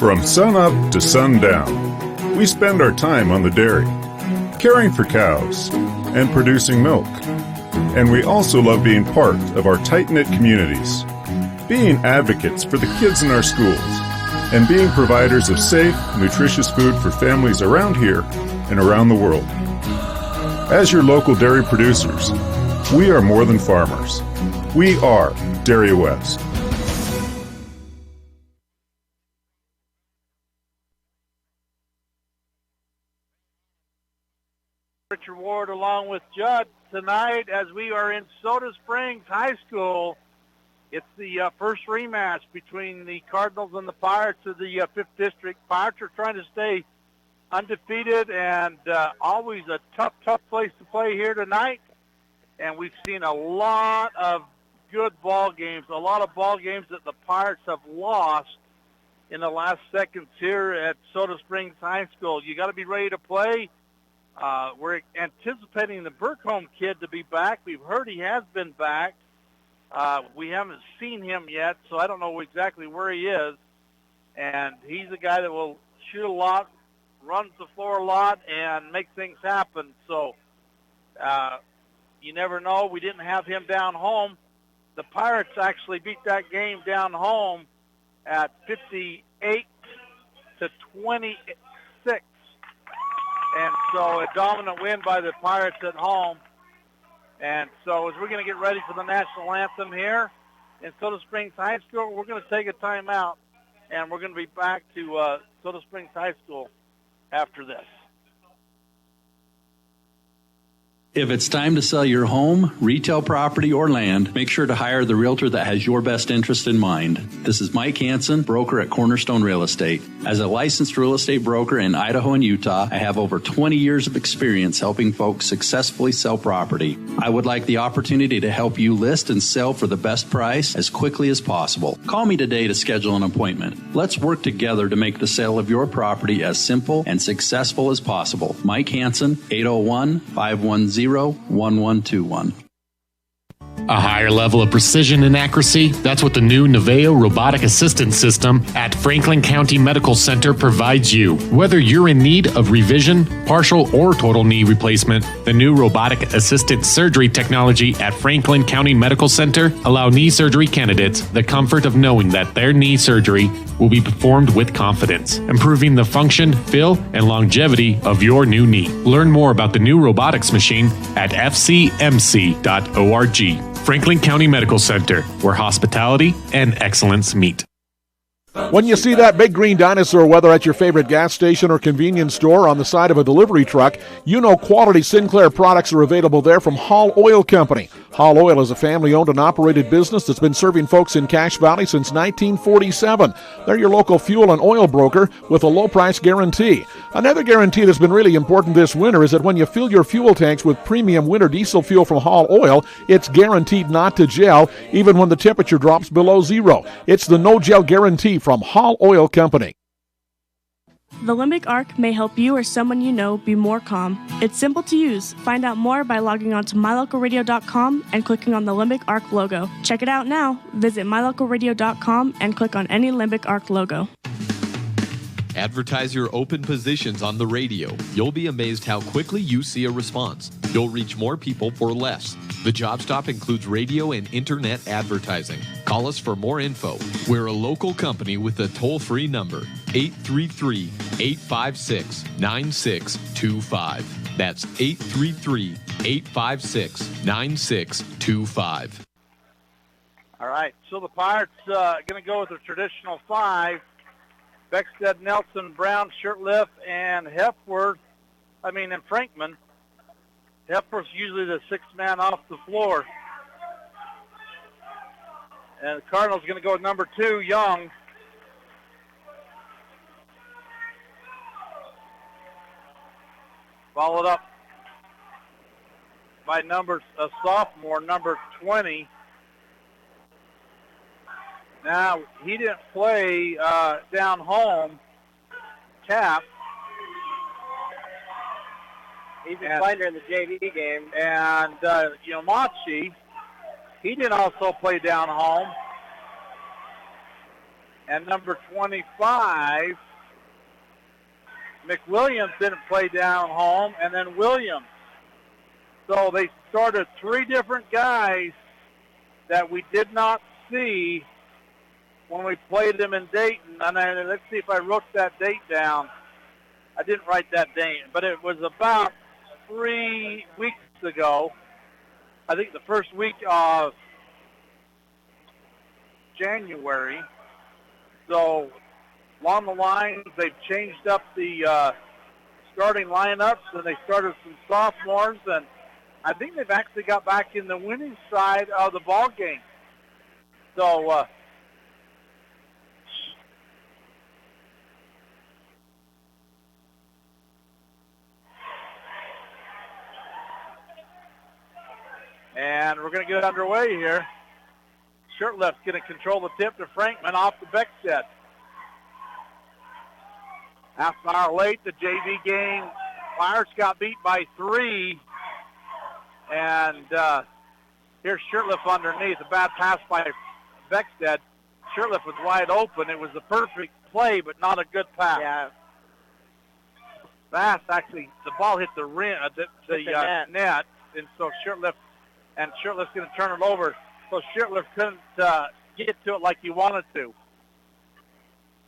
From sunup to sundown, we spend our time on the dairy, caring for cows and producing milk. And we also love being part of our tight-knit communities, being advocates for the kids in our schools, and being providers of safe, nutritious food for families around here and around the world. As your local dairy producers, we are more than farmers. We are Dairy West. Richard Ward along with Judd tonight as we are in Soda Springs High School. It's the first rematch between the Cardinals and the Pirates of the 5th District. Pirates are trying to stay undefeated and always a tough place to play here tonight. And we've seen a lot of good ball games, a lot of ball games that the Pirates have lost in the last seconds here at Soda Springs High School. You got to be ready to play. We're anticipating the Burkholm kid to be back. We've heard he has been back. We haven't seen him yet, so I don't know exactly where he is. And he's a guy that will shoot a lot, runs the floor a lot, and make things happen. So you never know. We didn't have him down home. The Pirates actually beat that game down home at 58-26. And so a dominant win by the Pirates at home. And so as we're going to get ready for the national anthem here in Soda Springs High School, we're going to take a timeout, and we're going to be back to Soda Springs High School after this. If it's time to sell your home, retail property, or land, make sure to hire the realtor that has your best interest in mind. This is Mike Hansen, broker at Cornerstone Real Estate. As a licensed real estate broker in Idaho and Utah, I have over 20 years of experience helping folks successfully sell property. I would like the opportunity to help you list and sell for the best price as quickly as possible. Call me today to schedule an appointment. Let's work together to make the sale of your property as simple and successful as possible. Mike Hansen, 801-510-1121. A higher level of precision and accuracy, that's what the new Naveo Robotic Assistance System at Franklin County Medical Center provides you. Whether you're in need of revision, partial, or total knee replacement, the new robotic assisted surgery technology at Franklin County Medical Center allow knee surgery candidates the comfort of knowing that their knee surgery will be performed with confidence, improving the function, feel, and longevity of your new knee. Learn more about the new robotics machine at fcmc.org. Franklin County Medical Center, where hospitality and excellence meet. When you see that big green dinosaur, whether at your favorite gas station or convenience store on the side of a delivery truck, you know quality Sinclair products are available there from Hall Oil Company. Hall Oil is a family-owned and operated business that's been serving folks in Cache Valley since 1947. They're your local fuel and oil broker with a low-price guarantee. Another guarantee that's been really important this winter is that when you fill your fuel tanks with premium winter diesel fuel from Hall Oil, it's guaranteed not to gel even when the temperature drops below zero. It's the no-gel guarantee from Hall Oil Company. The Limbic Arc may help you or someone you know be more calm. It's simple to use. Find out more by logging on to mylocalradio.com and clicking on the Limbic Arc logo. Check it out now. Visit mylocalradio.com and click on any Limbic Arc logo. Advertise your open positions on the radio. You'll be amazed how quickly you see a response. You'll reach more people for less. The Job Stop includes radio and internet advertising. Call us for more info. We're a local company with a toll-free number, 833-856-9625. That's 833-856-9625. All right, so the Pirates going to go with the traditional five. Beckstead, Nelson, Brown, Shirtliff, and Frankman. Hepworth's usually the sixth man off the floor. And the Cardinals going to go with number 2, Young. Followed up by a sophomore, number 20. Now, he didn't play down home, Cap. He's been playing during the JV game. And Yomachi, he didn't also play down home. And number 25, McWilliams didn't play down home, and then Williams. So they started 3 different guys that we did not see when we played them in Dayton. And let's see if I wrote that date down. I didn't write that date, but it was about 3 weeks ago. I think the first week of January. So along the lines, they've changed up the starting lineups, and they started some sophomores, and I think they've actually got back in the winning side of the ball game. So and we're going to get underway here. Shirtlift's going to control the tip to Frankman off the Beckstead. Half an hour late, the JV game. Pirates got beat by 3. And here's Shirtlift underneath. A bad pass by Beckstead. Shirtlift was wide open. It was the perfect play, but not a good pass. Yeah. Bass actually, the ball hit the rim, the net, and so Shirtlift's going to turn it over. So Shirtlift couldn't get to it like he wanted to.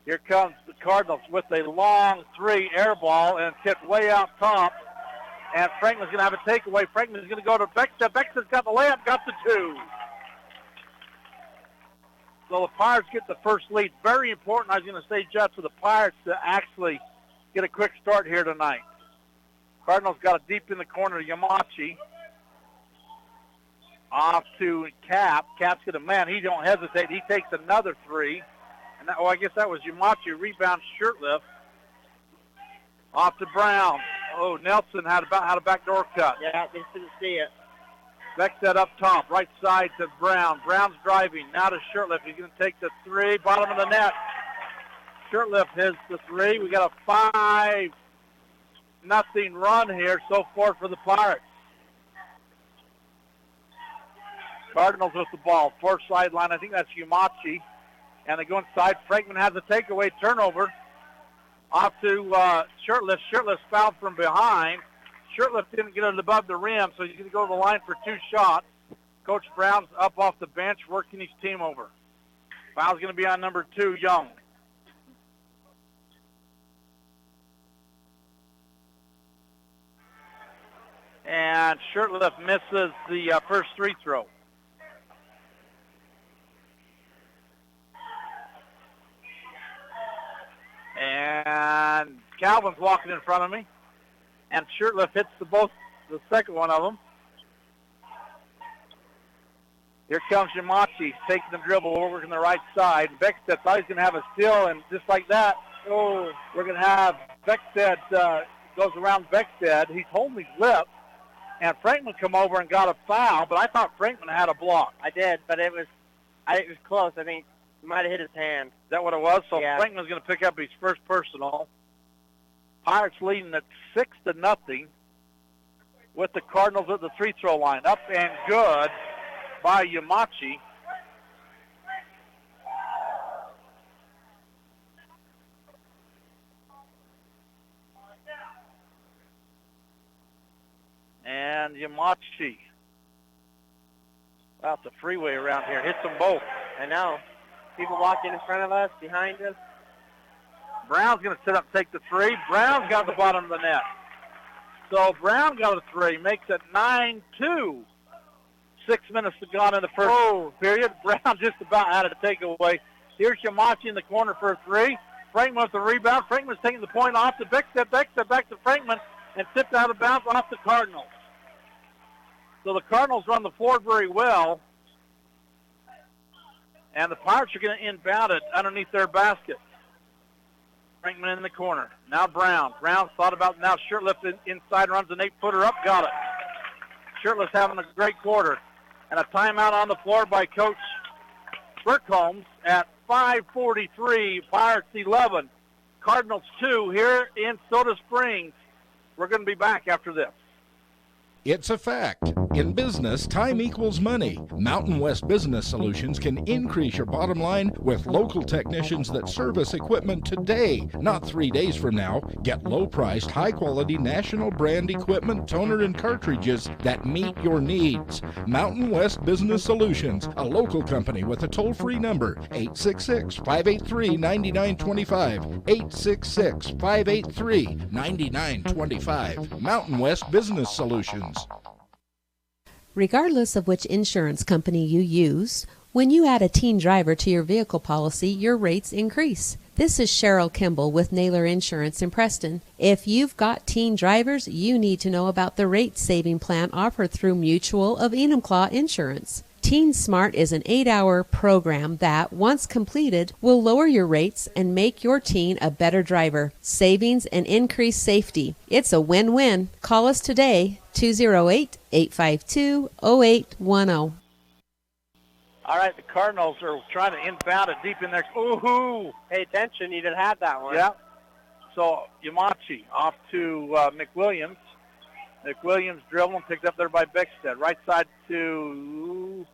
Here comes the Cardinals with a long 3 air ball and tipped way out top. And Franklin's going to have a takeaway. Franklin's going to go to Beckstead. Beckstead's got the layup, got the 2. So the Pirates get the first lead. Very important, I was going to say, Judd, for the Pirates to actually get a quick start here tonight. Cardinals got it deep in the corner to Yamachi. Off to Cap. Cap's going to man. He don't hesitate. He takes another 3. And that, I guess that was Yamachi. Rebound Shirtlift. Off to Brown. Oh, Nelson had a backdoor cut. Yeah, they didn't see it. Beckstead up top, right side to Brown. Brown's driving. Now to Shirtlift. He's going to take the 3, bottom of the net. Shirtlift hits the 3. We got a 5-0 run here so far for the Pirates. Cardinals with the ball. Far sideline. I think that's Yamachi. And they go inside. Frankman has a takeaway turnover. Off to Shirtlift. Shirtlift fouled from behind. Shirtlift didn't get it above the rim, so he's going to go to the line for 2 shots. Coach Brown's up off the bench working his team over. Foul's going to be on number 2, Young. And Shirtlift misses the first free throw. And Calvin's walking in front of me. And Shirtlift hits the second one of them. Here comes Yamachi taking the dribble, working the right side. Beckstead thought he's going to have a steal, and just like that, we're going to have Beckstead goes around Beckstead. He's holding his lip, and Frankman come over and got a foul, but I thought Frankman had a block. I did, but it was close. I think he might have hit his hand. Is that what it was? So yeah. Frankman's going to pick up his first personal. Pirates leading at 6-0 with the Cardinals at the free throw line. Up and good by Yamachi. And Yamachi out the freeway around here. Hits them both. I know. People walking in front of us, behind us. Brown's going to sit up and take the 3. Brown's got the bottom of the net. So Brown got a 3. Makes it 9-2. 6 minutes to gone in the first period. Brown just about had a takeaway. Here's Yamachi in the corner for a 3. Frankman with the rebound. Frankman's taking the point off to Beckstead. Beckstead back to Frankman and tipped out of bounds off the Cardinals. So the Cardinals run the floor very well. And the Pirates are going to inbound it underneath their basket. Frankman in the corner. Now Brown. Brown thought about now Shirtlift inside, runs an 8-footer up, got it. Shirtlift's having a great quarter. And a timeout on the floor by Coach Burkholm at 5:43. Pirates 11. Cardinals 2 here in Soda Springs. We're going to be back after this. It's a fact. In business, time equals money. Mountain West Business Solutions can increase your bottom line with local technicians that service equipment today, not 3 days from now. Get low-priced, high-quality, national brand equipment, toner, and cartridges that meet your needs. Mountain West Business Solutions, a local company with a toll-free number, 866-583-9925, 866-583-9925. Mountain West Business Solutions. Regardless of which insurance company you use, when you add a teen driver to your vehicle policy, your rates increase. This is Cheryl Kimball with Naylor Insurance in Preston. If you've got teen drivers, you need to know about the rate-saving plan offered through Mutual of Enumclaw Insurance. Teen Smart is an 8-hour program that, once completed, will lower your rates and make your teen a better driver. Savings and increased safety. It's a win-win. Call us today, 208-852-0810. All right, the Cardinals are trying to inbound it deep in there. Ooh! Pay attention, you didn't have that one. Yeah. So Yamachi off to McWilliams. McWilliams dribbling, picked up there by Beckstead. Right side to,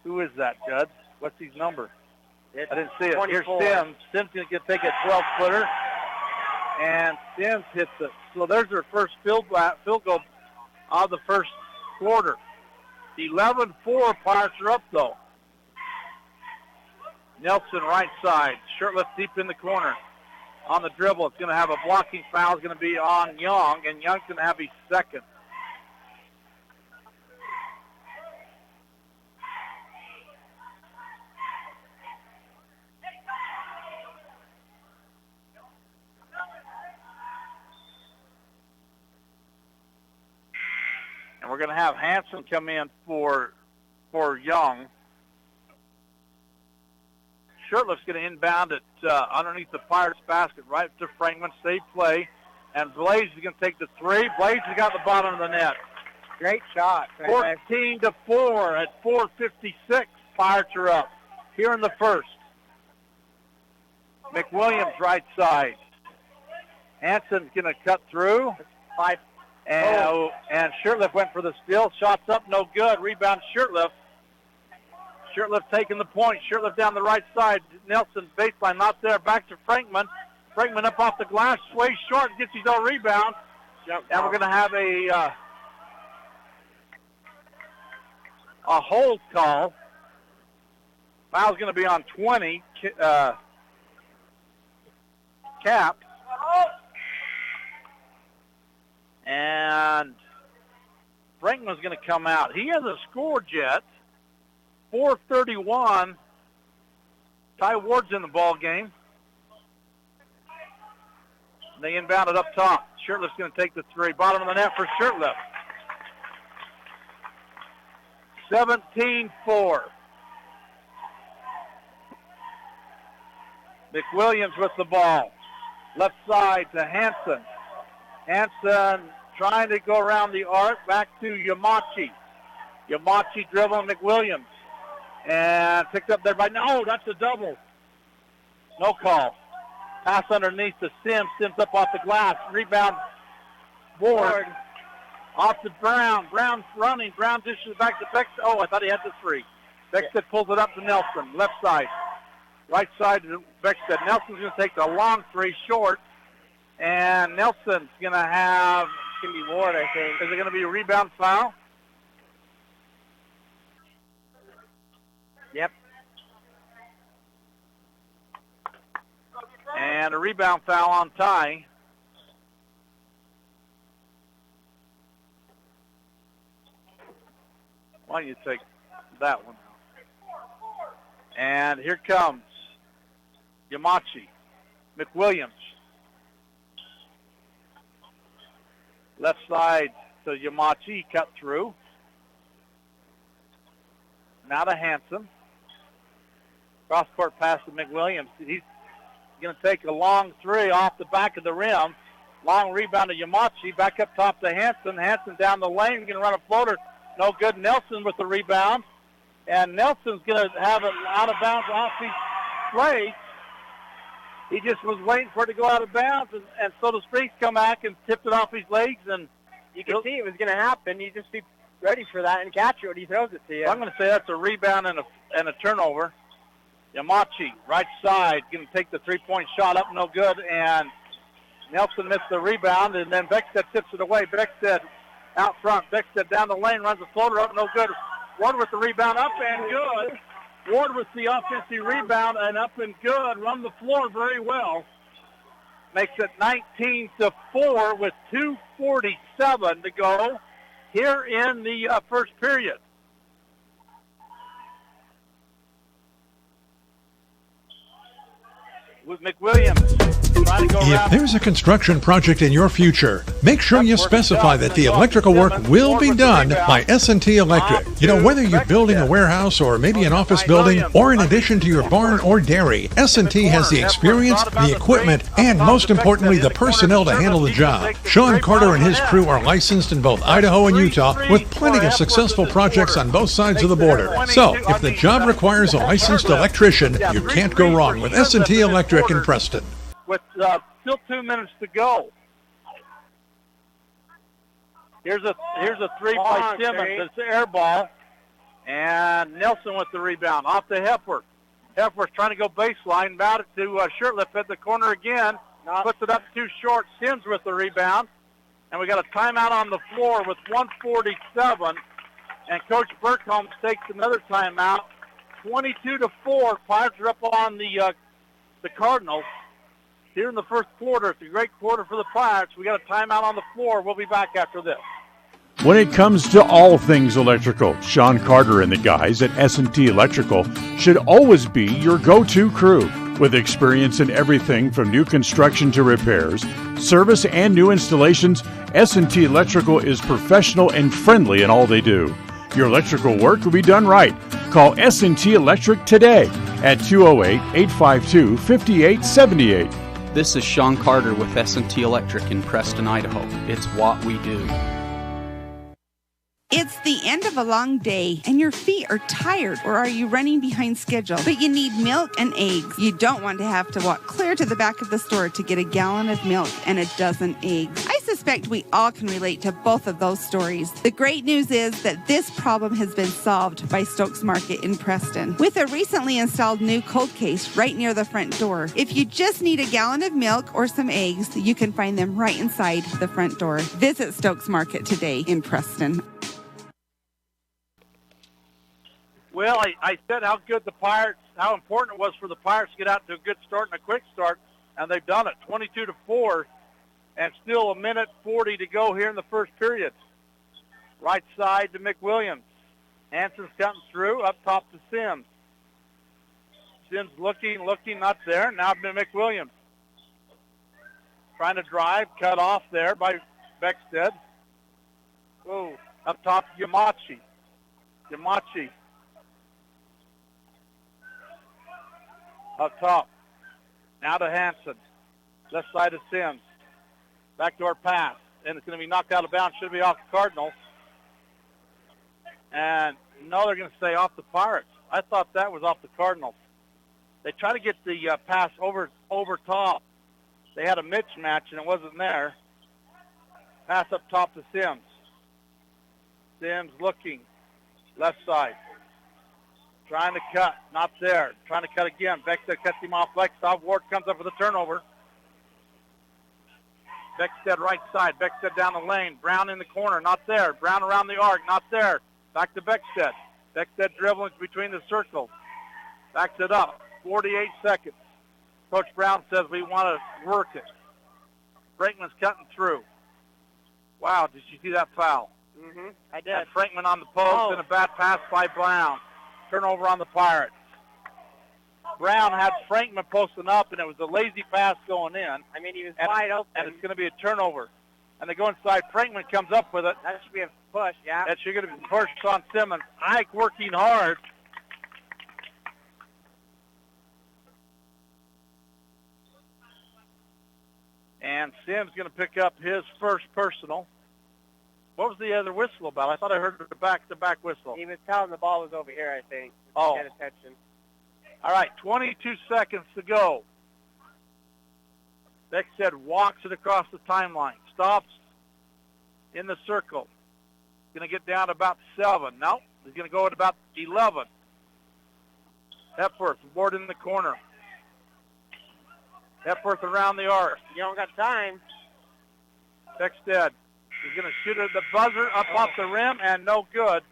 who is that, Judd? What's his number? I didn't see it. 24. Here's Sims. Sims going to take a 12-footer. And Sims hits it. So there's their first field goal of the first quarter. 11-4, Pirates are up, though. Nelson right side. Shirtlift deep in the corner. On the dribble, it's going to have a blocking foul. It's going to be on Young, and Young's going to have his second. And we're going to have Hanson come in for Young. Shirtlift's going to inbound it underneath the Pirates basket, right to Frankman. Safe play. And Blaze is going to take the three. Blaze has got the bottom of the net. Great shot. 14-4 at 4:56. Pirates are up here in the first. McWilliams right side. Hanson's going to cut through. And Shirtlift went for the steal. Shots up, no good. Rebound Shirtlift. Shirtlift taking the point. Shirtlift down the right side. Nelson baseline not there. Back to Frankman. Frankman up off the glass. Sways short. Gets his own rebound. And we're going to have a hold call. Foul's going to be on 20. Cap. And Frankman's going to come out. He hasn't scored yet. 4:31. Ty Ward's in the ball game. They inbound it up top. Shirtlift's going to take the three. Bottom of the net for Shirtlift. 17-4. McWilliams with the ball. Left side to Hanson. Hanson trying to go around the arc. Back to Yamachi. Yamachi dribbling McWilliams. And picked up there by, no, that's a double. No call. Pass underneath to Sims. Sims up off the glass. Rebound Ward. Off to Brown. Brown running. Brown dishes back to Beckstead. Oh, I thought he had the three. Beckstead pulls it up to Nelson. Left side. Right side to Beckstead. Nelson's going to take the long three short. And Nelson's going to have, It's going to be Ward, I think. Is it going to be a rebound foul? Yep. And a rebound foul on Ty. Why don't you take that one out? And here comes Yamachi. McWilliams. Left side to Yamachi, cut through. Now to Hanson. Cross-court pass to McWilliams. He's going to take a long three off the back of the rim. Long rebound to Yamachi. Back up top to Hanson. Hanson down the lane. Going to run a floater. No good. Nelson with the rebound. And Nelson's going to have it out of bounds off his legs. He just was waiting for it to go out of bounds. And so to speak, come back and tipped it off his legs. And You can see it was going to happen. You just be ready for that and catch it when he throws it to you. I'm going to say that's a rebound and a turnover. Yamachi, right side, going to take the three-point shot up, no good, and Nelson missed the rebound, and then Beckstead tips it away. Beckstead out front. Beckstead down the lane, runs a floater up, no good. Ward with the rebound, up and good. Ward with the offensive rebound and up and good. Run the floor very well. Makes it 19-4 with 2:47 to go here in the first period. With McWilliams trying to go around. If there's a construction project in your future, make sure you specify that the electrical work will be done by S&T Electric. You know, whether you're building a warehouse or maybe an office building, or in addition to your barn or dairy, S&T has the experience, the equipment, and most importantly, the personnel to handle the job. Sean Carter and his crew are licensed in both Idaho and Utah with plenty of successful projects on both sides of the border. So, if the job requires a licensed electrician, you can't go wrong with S&T Electric in Preston. With still 2 minutes to go. Here's a three by Simmons. It's the air ball. And Nelson with the rebound. Off to Hepworth. Hepworth trying to go baseline. Bound it to Shirtliff at the corner again. Puts it up too short. Sims with the rebound. And we got a timeout on the floor with 1:47. And Coach Burkholm takes another timeout. 22-4. Pirates are up on the Cardinals. Here in the first quarter, it's a great quarter for the Pirates. We got a timeout on the floor. We'll be back after this. When it comes to all things electrical, Sean Carter and the guys at S&T Electrical should always be your go-to crew. With experience in everything from new construction to repairs, service, and new installations, S&T Electrical is professional and friendly in all they do. Your electrical work will be done right. Call S&T Electric today at 208-852-5878. This is Sean Carter with S&T Electric in Preston, Idaho. It's what we do. It's the end of a long day, and your feet are tired, or are you running behind schedule? But you need milk and eggs. You don't want to have to walk clear to the back of the store to get a gallon of milk and a dozen eggs. I suspect we all can relate to both of those stories. The great news is that this problem has been solved by Stokes Market in Preston with a recently installed new cold case right near the front door. If you just need a gallon of milk or some eggs, you can find them right inside the front door. Visit Stokes Market today in Preston. Well, I said how good the Pirates, how important it was for the Pirates to get out to a good start and a quick start, and they've done it, 22-4, and still 1:40 to go here in the first period. Right side to McWilliams. Hanson's cutting through, up top to Sims. Sims looking, not there. Now to McWilliams. Trying to drive, cut off there by Beckstead. Whoa, up top to Yamachi. Up top. Now to Hanson. Left side of Sims. Backdoor pass. And it's going to be knocked out of bounds. Should be off the Cardinals. And no, they're going to stay off the Pirates. I thought that was off the Cardinals. They try to get the pass over top. They had a mismatch, and it wasn't there. Pass up top to Sims. Sims looking. Left side. Trying to cut. Not there. Trying to cut again. Beckstead cuts him off. Flexoff. Ward comes up with a turnover. Beckstead right side. Beckstead down the lane. Brown in the corner. Not there. Brown around the arc. Not there. Back to Beckstead. Beckstead dribbling between the circles. Backs it up. 48 seconds. Coach Brown says we want to work it. Frankman's cutting through. Wow, did you see that foul? Mm-hmm, I did. And Frankman on the post and a bad pass by Brown. Turnover on the Pirates. Brown had Frankman posting up, and it was a lazy pass going in. I mean, he was wide open. And it's going to be a turnover. And they go inside. Frankman comes up with it. That should be a push, yeah. That should be a push on Simmons. Ike working hard. And Sims going to pick up his first personal. What was the other whistle about? I thought I heard the back-to-back whistle. He was telling the ball was over here, I think. Oh. Get attention. All right, 22 seconds to go. Beckstead walks it across the timeline. Stops. in the circle. Going to get down to about 7. No, he's going to go at about 11. Hepworth, board in the corner. Hepworth around the arc. You don't got time. Beckstead is going to shoot at the buzzer up off the rim, and no good.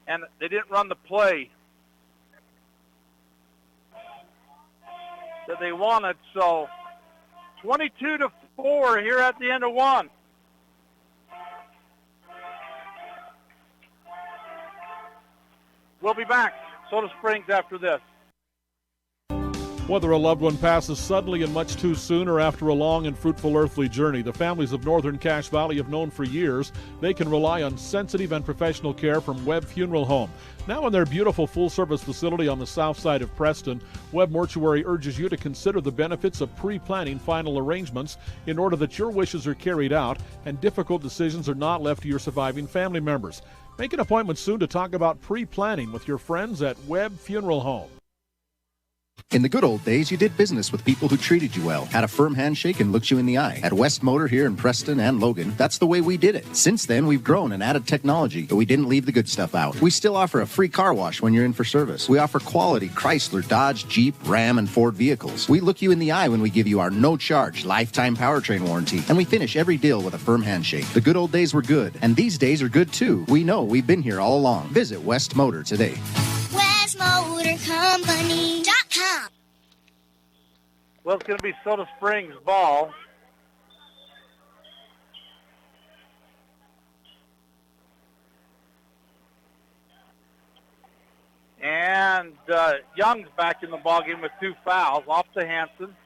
And they didn't run the play that they wanted, so 22-4 here at the end of 1. We'll be back. Soda Springs after this. Whether a loved one passes suddenly and much too soon or after a long and fruitful earthly journey, the families of Northern Cache Valley have known for years they can rely on sensitive and professional care from Webb Funeral Home. Now in their beautiful full-service facility on the south side of Preston, Webb Mortuary urges you to consider the benefits of pre-planning final arrangements in order that your wishes are carried out and difficult decisions are not left to your surviving family members. Make an appointment soon to talk about pre-planning with your friends at Webb Funeral Home. In the good old days, you did business with people who treated you well, had a firm handshake, and looked you in the eye. At West Motor here in Preston and Logan, that's the way we did it. Since then, we've grown and added technology, but we didn't leave the good stuff out. We still offer a free car wash when you're in for service. We offer quality Chrysler, Dodge, Jeep, Ram, and Ford vehicles. We look you in the eye when we give you our no-charge lifetime powertrain warranty, and we finish every deal with a firm handshake. The good old days were good, and these days are good too. We know we've been here all along. Visit West Motor today. WestMotorCompany.com. Well, it's going to be Soda Springs ball. And Young's back in the ballgame with 2 fouls off to Hanson.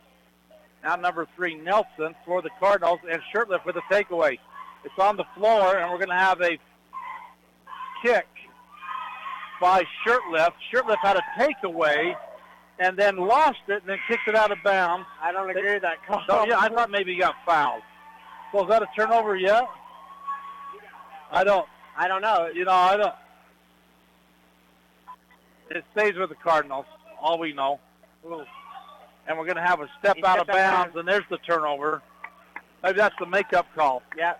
Now number 3, Nelson for the Cardinals, and Shirtliff with a takeaway. It's on the floor, and we're going to have a kick by Shirtliff. Shirtliff had a takeaway and then lost it and then kicked it out of bounds. I don't agree with that call. So, yeah, I thought maybe he got fouled. So is that a turnover yet? I don't know. You know, I don't. It stays with the Cardinals, all we know. Ooh. And we're going to have a step out of bounds, and there's the turnover. Maybe that's the makeup call. Yeah.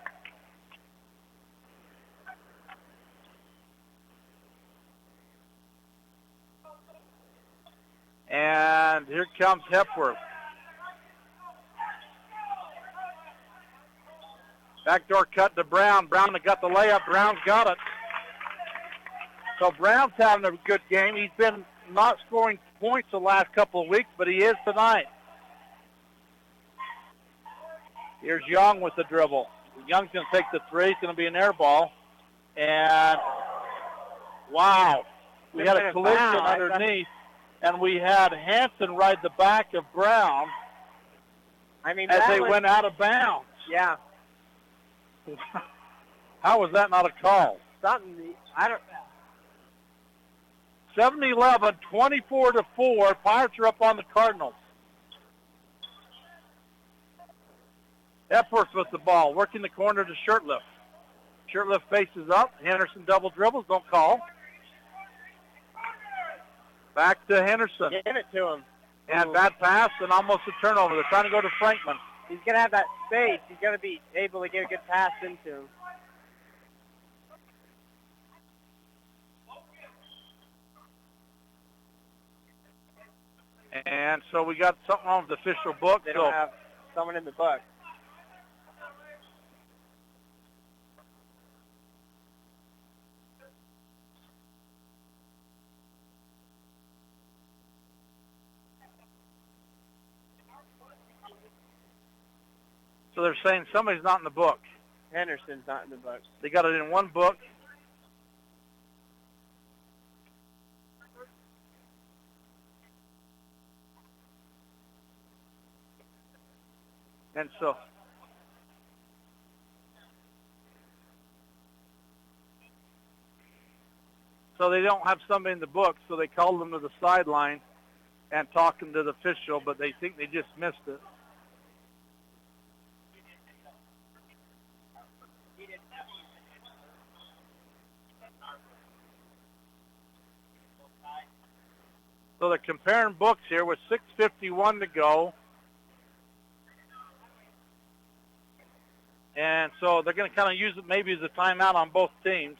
And here comes Hepworth. Backdoor cut to Brown. Brown got the layup. Brown's got it. So Brown's having a good game. He's been not scoring points the last couple of weeks, but he is tonight. Here's Young with the dribble. Young's going to take the 3. It's going to be an air ball. And, wow, we had a collision underneath. And we had Hanson ride the back of Brown as they went out of bounds. Yeah. How was that not a call? Something, I don't know. 7-11, 24-4. Pirates are up on the Cardinals. Epworth with the ball, working the corner to Shirtliff. Shirtliff faces up. Henderson double dribbles, don't call. Back to Henderson. Give it to him. And bad pass and almost a turnover. They're trying to go to Frankman. He's going to have that space. He's going to be able to get a good pass into him. And so we got something on the official book. They don't have someone in the book. So they're saying somebody's not in the book. Henderson's not in the book. They got it in one book. And so they don't have somebody in the book, so they called them to the sideline and talking to the official, but they think they just missed it. So they're comparing books here with 6:51 to go. And And so they're going to kind of use it maybe as a timeout on both teams.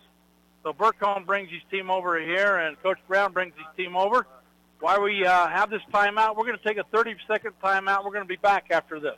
So Burcombe brings his team over here, and Coach Brown brings his team over. While we have this timeout, we're going to take a 30-second timeout. We're going to be back after this.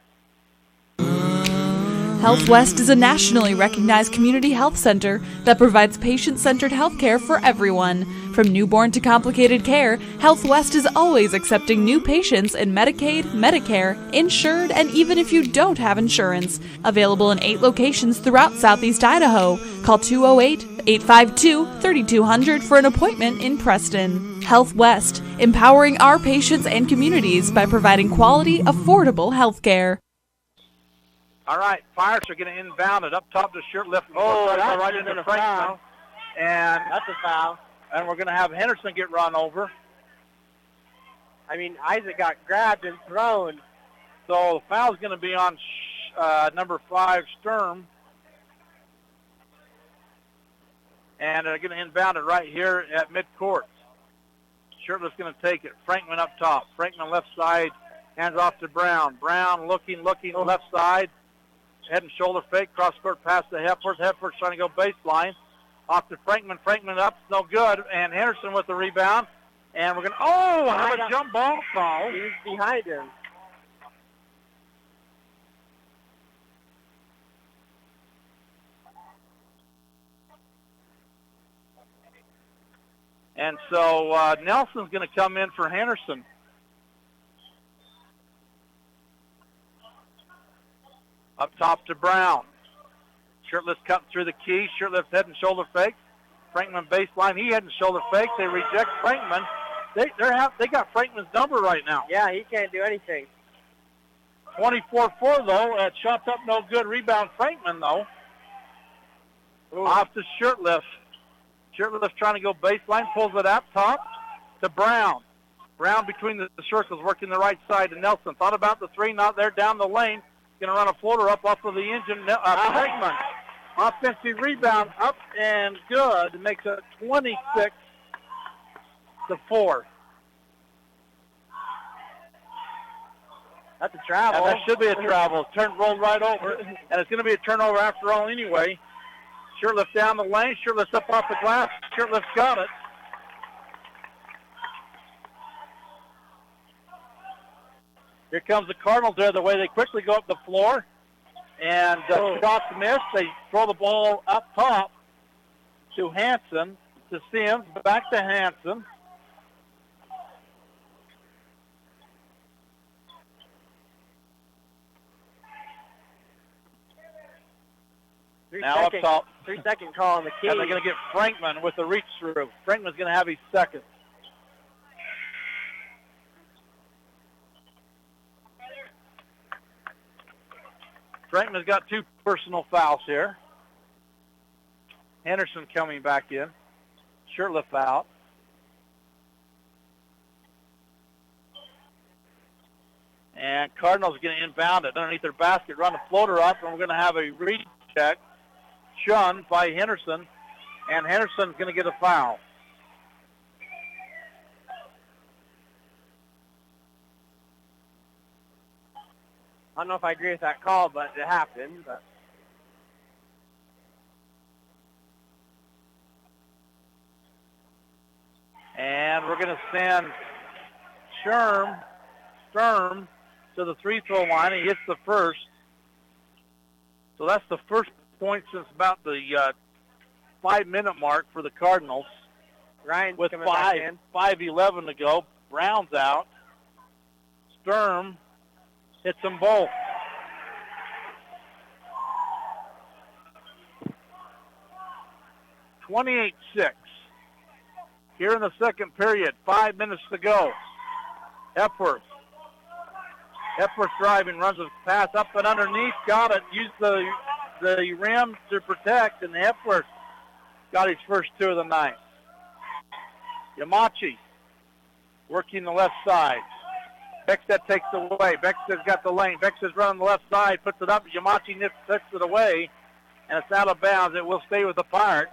Health West is a nationally recognized community health center that provides patient-centered health care for everyone. From newborn to complicated care, Health West is always accepting new patients in Medicaid, Medicare, insured, and even if you don't have insurance. Available in 8 locations throughout Southeast Idaho. Call 208-852-3200 for an appointment in Preston. Health West, empowering our patients and communities by providing quality, affordable health care. All right, Pirates are going to inbound it up top to Shirtlift. That's right into a Franklin. foul. And That's a foul. And we're going to have Henderson get run over. I mean, Isaac got grabbed and thrown. So the foul's going to be on number 5, Sturm. And they're going to inbound it right here at midcourt. Shirtlift's going to take it. Frankman up top. Frankman left side. Hands off to Brown. Brown looking left side. Head and shoulder fake. Cross-court pass to Hepworth. Hepworth's trying to go baseline. Off to Frankman. Frankman up. No good. And Henderson with the rebound. And we're going to, have a jump ball call. He's behind him. And so Nelson's going to come in for Henderson. Up top to Brown. Shirtlift cutting through the key. Shirtlift head and shoulder fake. Frankman baseline. He head and shoulder fake. They reject Frankman. They got Frankman's number right now. Yeah, he can't do anything. 24-4 though. Shot up, no good. Rebound Frankman though. Ooh. Off to Shirtlift. Shirtlift trying to go baseline. Pulls it up top to Brown. Brown between the circles, working the right side to Nelson. Thought about the three, not there, down the lane. Going to run a floater up off of the engine. Frankman. Offensive rebound up and good. Makes it 26-4. That's a travel. And that should be a travel. Rolled right over. And it's going to be a turnover after all anyway. Shirtlift down the lane. Shirtlift up off the glass. Shirtlift's got it. Here comes the Cardinals there, the way they quickly go up the floor. And shots missed. They throw the ball up top to Hanson, to Sims, back to Hanson. Now up top. 3-second call on the key. And they're going to get Frankman with the reach through. Frankman's going to have his second. Frankman's got 2 personal fouls here. Henderson coming back in. Shirtlift out. And Cardinals going to inbound it underneath their basket, run the floater up, and we're going to have a recheck. Shun by Henderson, and Henderson's going to get a foul. I don't know if I agree with that call, but it happened. But. And we're going to send Sturm to the free throw line. He hits the first. So that's the first point since about the 5-minute mark for the Cardinals. Ryan's with coming back in. 5:11 to go. Brown's out. Sturm hits them both. (28-6) here in the second period. 5 minutes to go. Hepworth driving, runs a pass up and underneath. Got it. Used the rim to protect, and Hepworth got his first 2 of the night. Yamachi working the left side. Beckstead takes it away. Beckstead's got the lane. Beckstead's running the left side, puts it up. Yamachi takes it away, and it's out of bounds. It will stay with the Pirates.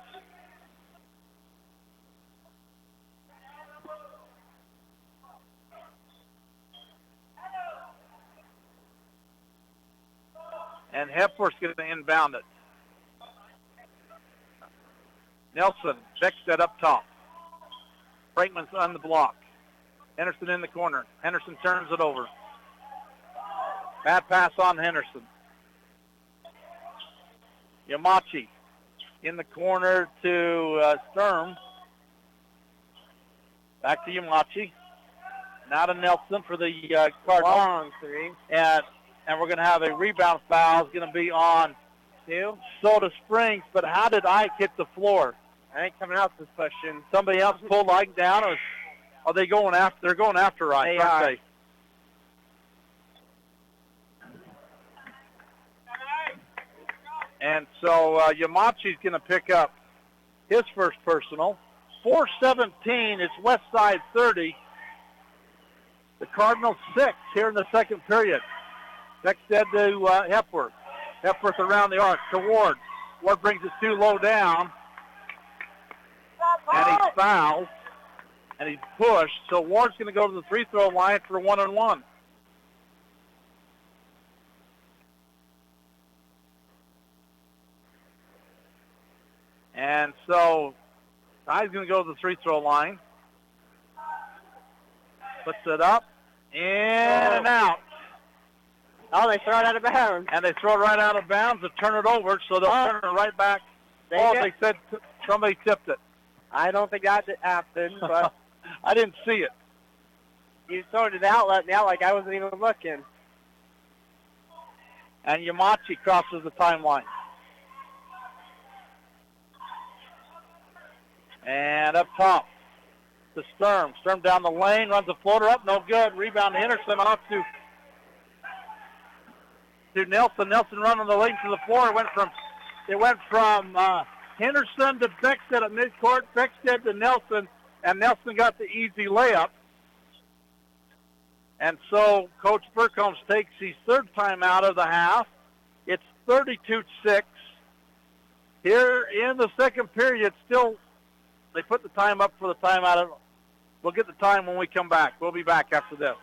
And Hepworth's going to inbound it. Nelson, Beckstead up top. Frankman's on the block. Henderson in the corner. Henderson turns it over. Bad pass on Henderson. Yamachi in the corner to Sturm. Back to Yamachi. Now to Nelson for the Cardinals. Long three. And we're going to have a rebound foul. It's going to be on Soda Springs. But how did Ike hit the floor? I ain't coming out this question. Somebody else pulled Ike down, or are they going after? They're going after Ike, aren't they? And so Yamachi's going to pick up his first personal. 4:17. It's Westside 30. The Cardinals 6 here in the second period. Beckstead to Hepworth. Hepworth around the arc to Ward. Ward brings it too low down. And he's fouled. And he's pushed. So Ward's going to go to the free throw line for 1-on-1. And so Ty's going to go to the free throw line. Puts it up. In and out. Oh, they throw it out of bounds. And they throw it right out of bounds to turn it over, so they'll turn it right back. They said somebody tipped it. I don't think that happened, but I didn't see it. You thrown it out now like I wasn't even looking. And Yamachi crosses the timeline. And up top to Sturm. Sturm down the lane, runs the floater up, no good. Rebound to Henderson, off to Nelson. Nelson running the lane to the floor. It went from Henderson to Beckstead at midcourt, Beckstead to Nelson, and Nelson got the easy layup. And so Coach Burkholz takes his third timeout of the half. It's 32-6. Here in the second period, still they put the time up for the timeout. We'll get the time when we come back. We'll be back after this.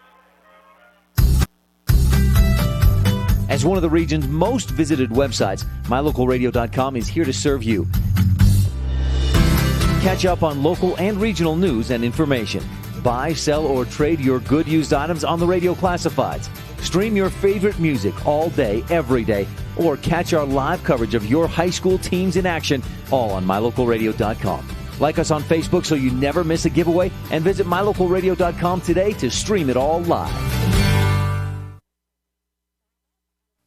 As one of the region's most visited websites, MyLocalRadio.com is here to serve you. Catch up on local and regional news and information. Buy, sell, or trade your good used items on the radio classifieds. Stream your favorite music all day, every day, or catch our live coverage of your high school teams in action, all on MyLocalRadio.com. Like us on Facebook so you never miss a giveaway, and visit MyLocalRadio.com today to stream it all live.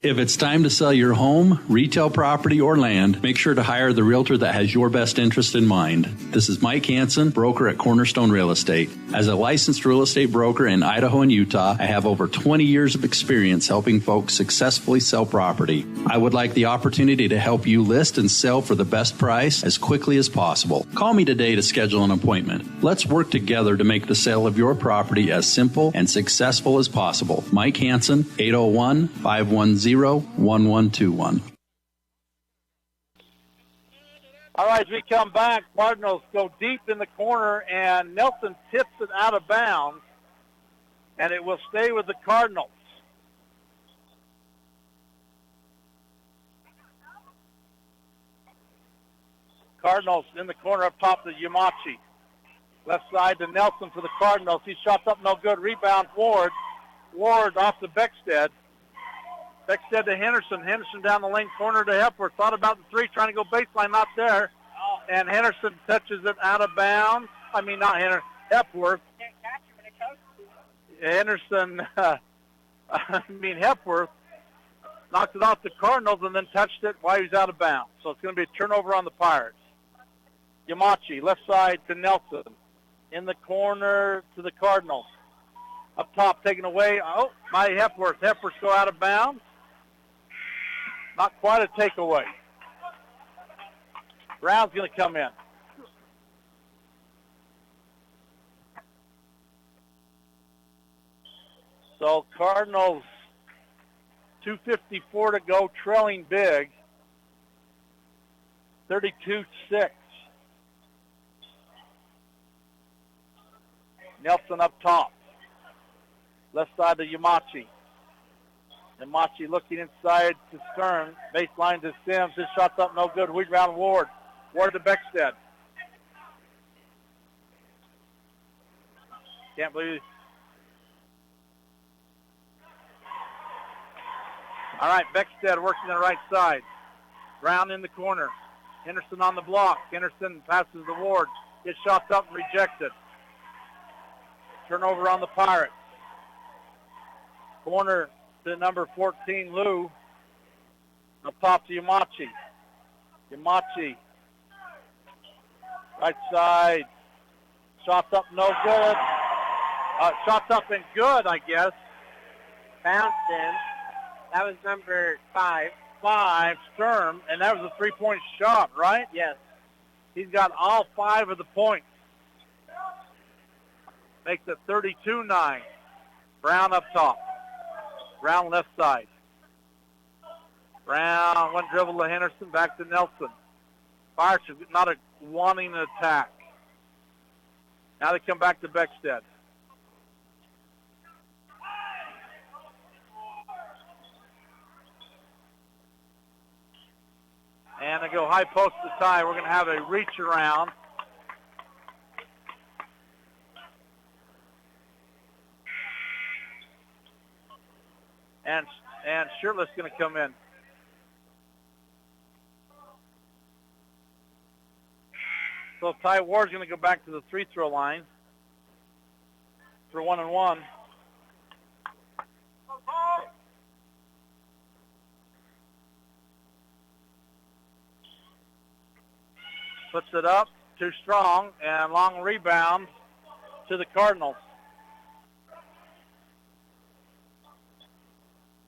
If it's time to sell your home, retail property, or land, make sure to hire the realtor that has your best interest in mind. This is Mike Hansen, broker at Cornerstone Real Estate. As a licensed real estate broker in Idaho and Utah, I have over 20 years of experience helping folks successfully sell property. I would like the opportunity to help you list and sell for the best price as quickly as possible. Call me today to schedule an appointment. Let's work together to make the sale of your property as simple and successful as possible. Mike Hansen, 801-510-1121. All right, as we come back, Cardinals go deep in the corner, and Nelson tips it out of bounds, and it will stay with the Cardinals. Cardinals in the corner up top to Yamachi. Left side to Nelson for the Cardinals. He shots up, no good. Rebound, Ward. Ward off to Beckstead. Beckstead to Henderson. Henderson down the lane corner to Hepworth. Thought about the three, trying to go baseline, not there. And Henderson touches it out of bounds. I mean, not Henderson, Hepworth. Henderson, Hepworth knocked it off the Cardinals and then touched it while he was out of bounds. So it's going to be a turnover on the Pirates. Yamachi, left side to Nelson. In the corner to the Cardinals. Up top, taken away. Oh, my Hepworth. Hepworth go out of bounds. Not quite a takeaway. Brown's going to come in. So Cardinals, 2:54 to go, trailing big, 32-6. Nelson up top. Left side to Yamachi. Yamachi looking inside to Stern. Baseline to Sims. His shot's up, no good. Rebound Ward. Ward to Beckstead. Can't believe it. All right, Beckstead working the right side. Brown in the corner. Henderson on the block. Henderson passes to Ward. His shot's up and rejected. Turnover on the Pirates. Corner to number 14, Lou. Up top to Yamachi. Yamachi. Right side. Shots up, no good. Shots up and good, I guess. Bounced in. That was number 5. 5, Sturm, and that was a three-point shot, right? Yes. He's got all 5 of the points. Makes it 32-9. Brown up top. Brown left side. Brown, one dribble to Henderson, back to Nelson. Pirates are not wanting an attack. Now they come back to Beckstead. And they go high post to tie. We're going to have a reach around. And Shirtless going to come in. So Ty Ward's going to go back to the free throw line for 1-and-1. Puts it up, too strong, and long rebound to the Cardinals.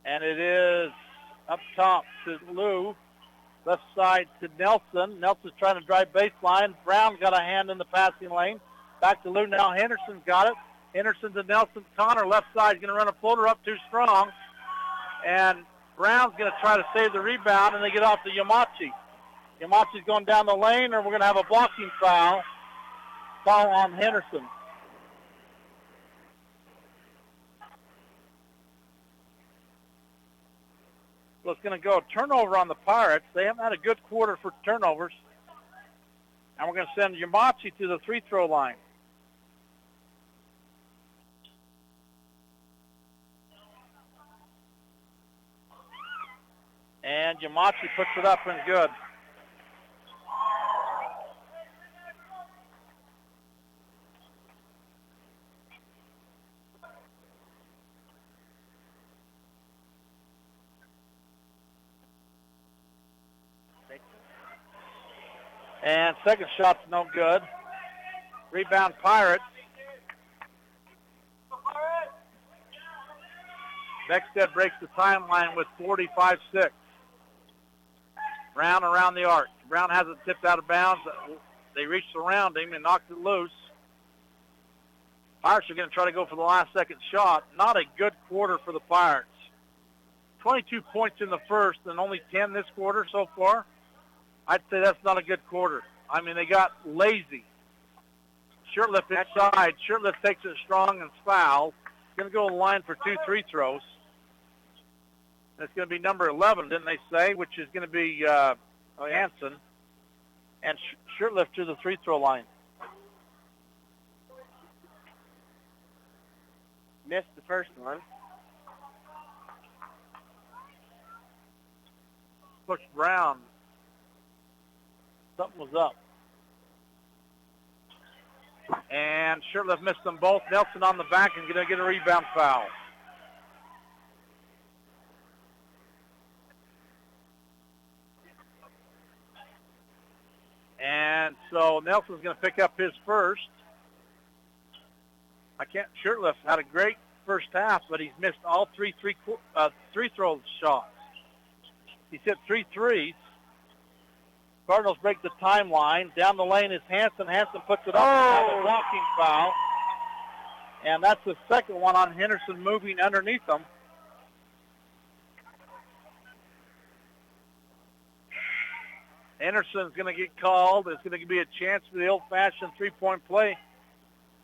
And it is up top to Lou, left side to Nelson. Nelson's trying to drive baseline. Brown got a hand in the passing lane. Back to Lou now. Henderson's got it. Henderson to Nelson. Connor, left side, going to run a floater up too strong. And Brown's going to try to save the rebound, and they get off to Yamachi. Yamachi's going down the lane, or we're going to have a blocking foul. Foul on Henderson. So it's going to go turnover on the Pirates. They haven't had a good quarter for turnovers. And we're going to send Yamachi to the free throw line. And Yamachi puts it up and good. And second shot's no good. Rebound Pirates. Beckstead breaks the timeline with 45-6. Brown around the arc. Brown has it tipped out of bounds. They reached around him and knocked it loose. Pirates are going to try to go for the last second shot. Not a good quarter for the Pirates. 22 points in the first and only 10 this quarter so far. I'd say that's not a good quarter. I mean, they got lazy. Shirtliff inside. Shirtliff takes it strong and fouls. Going to go to the line for 2 free throws. It's going to be number 11, didn't they say, which is going to be Hansen. And Shirtliff to the free throw line. Missed the first one. Push Brown. Something was up. And Shirtliff missed them both. Nelson on the back and going to get a rebound foul. And so Nelson's going to pick up his first. Shirtliff had a great first half, but he's missed all three throw shots. He's hit 3 threes. Cardinals break the timeline. Down the lane is Hansen. Hansen puts it up and has a blocking foul. And that's the second one on Henderson moving underneath him. Henderson's going to get called. It's going to be a chance for the old-fashioned three-point play.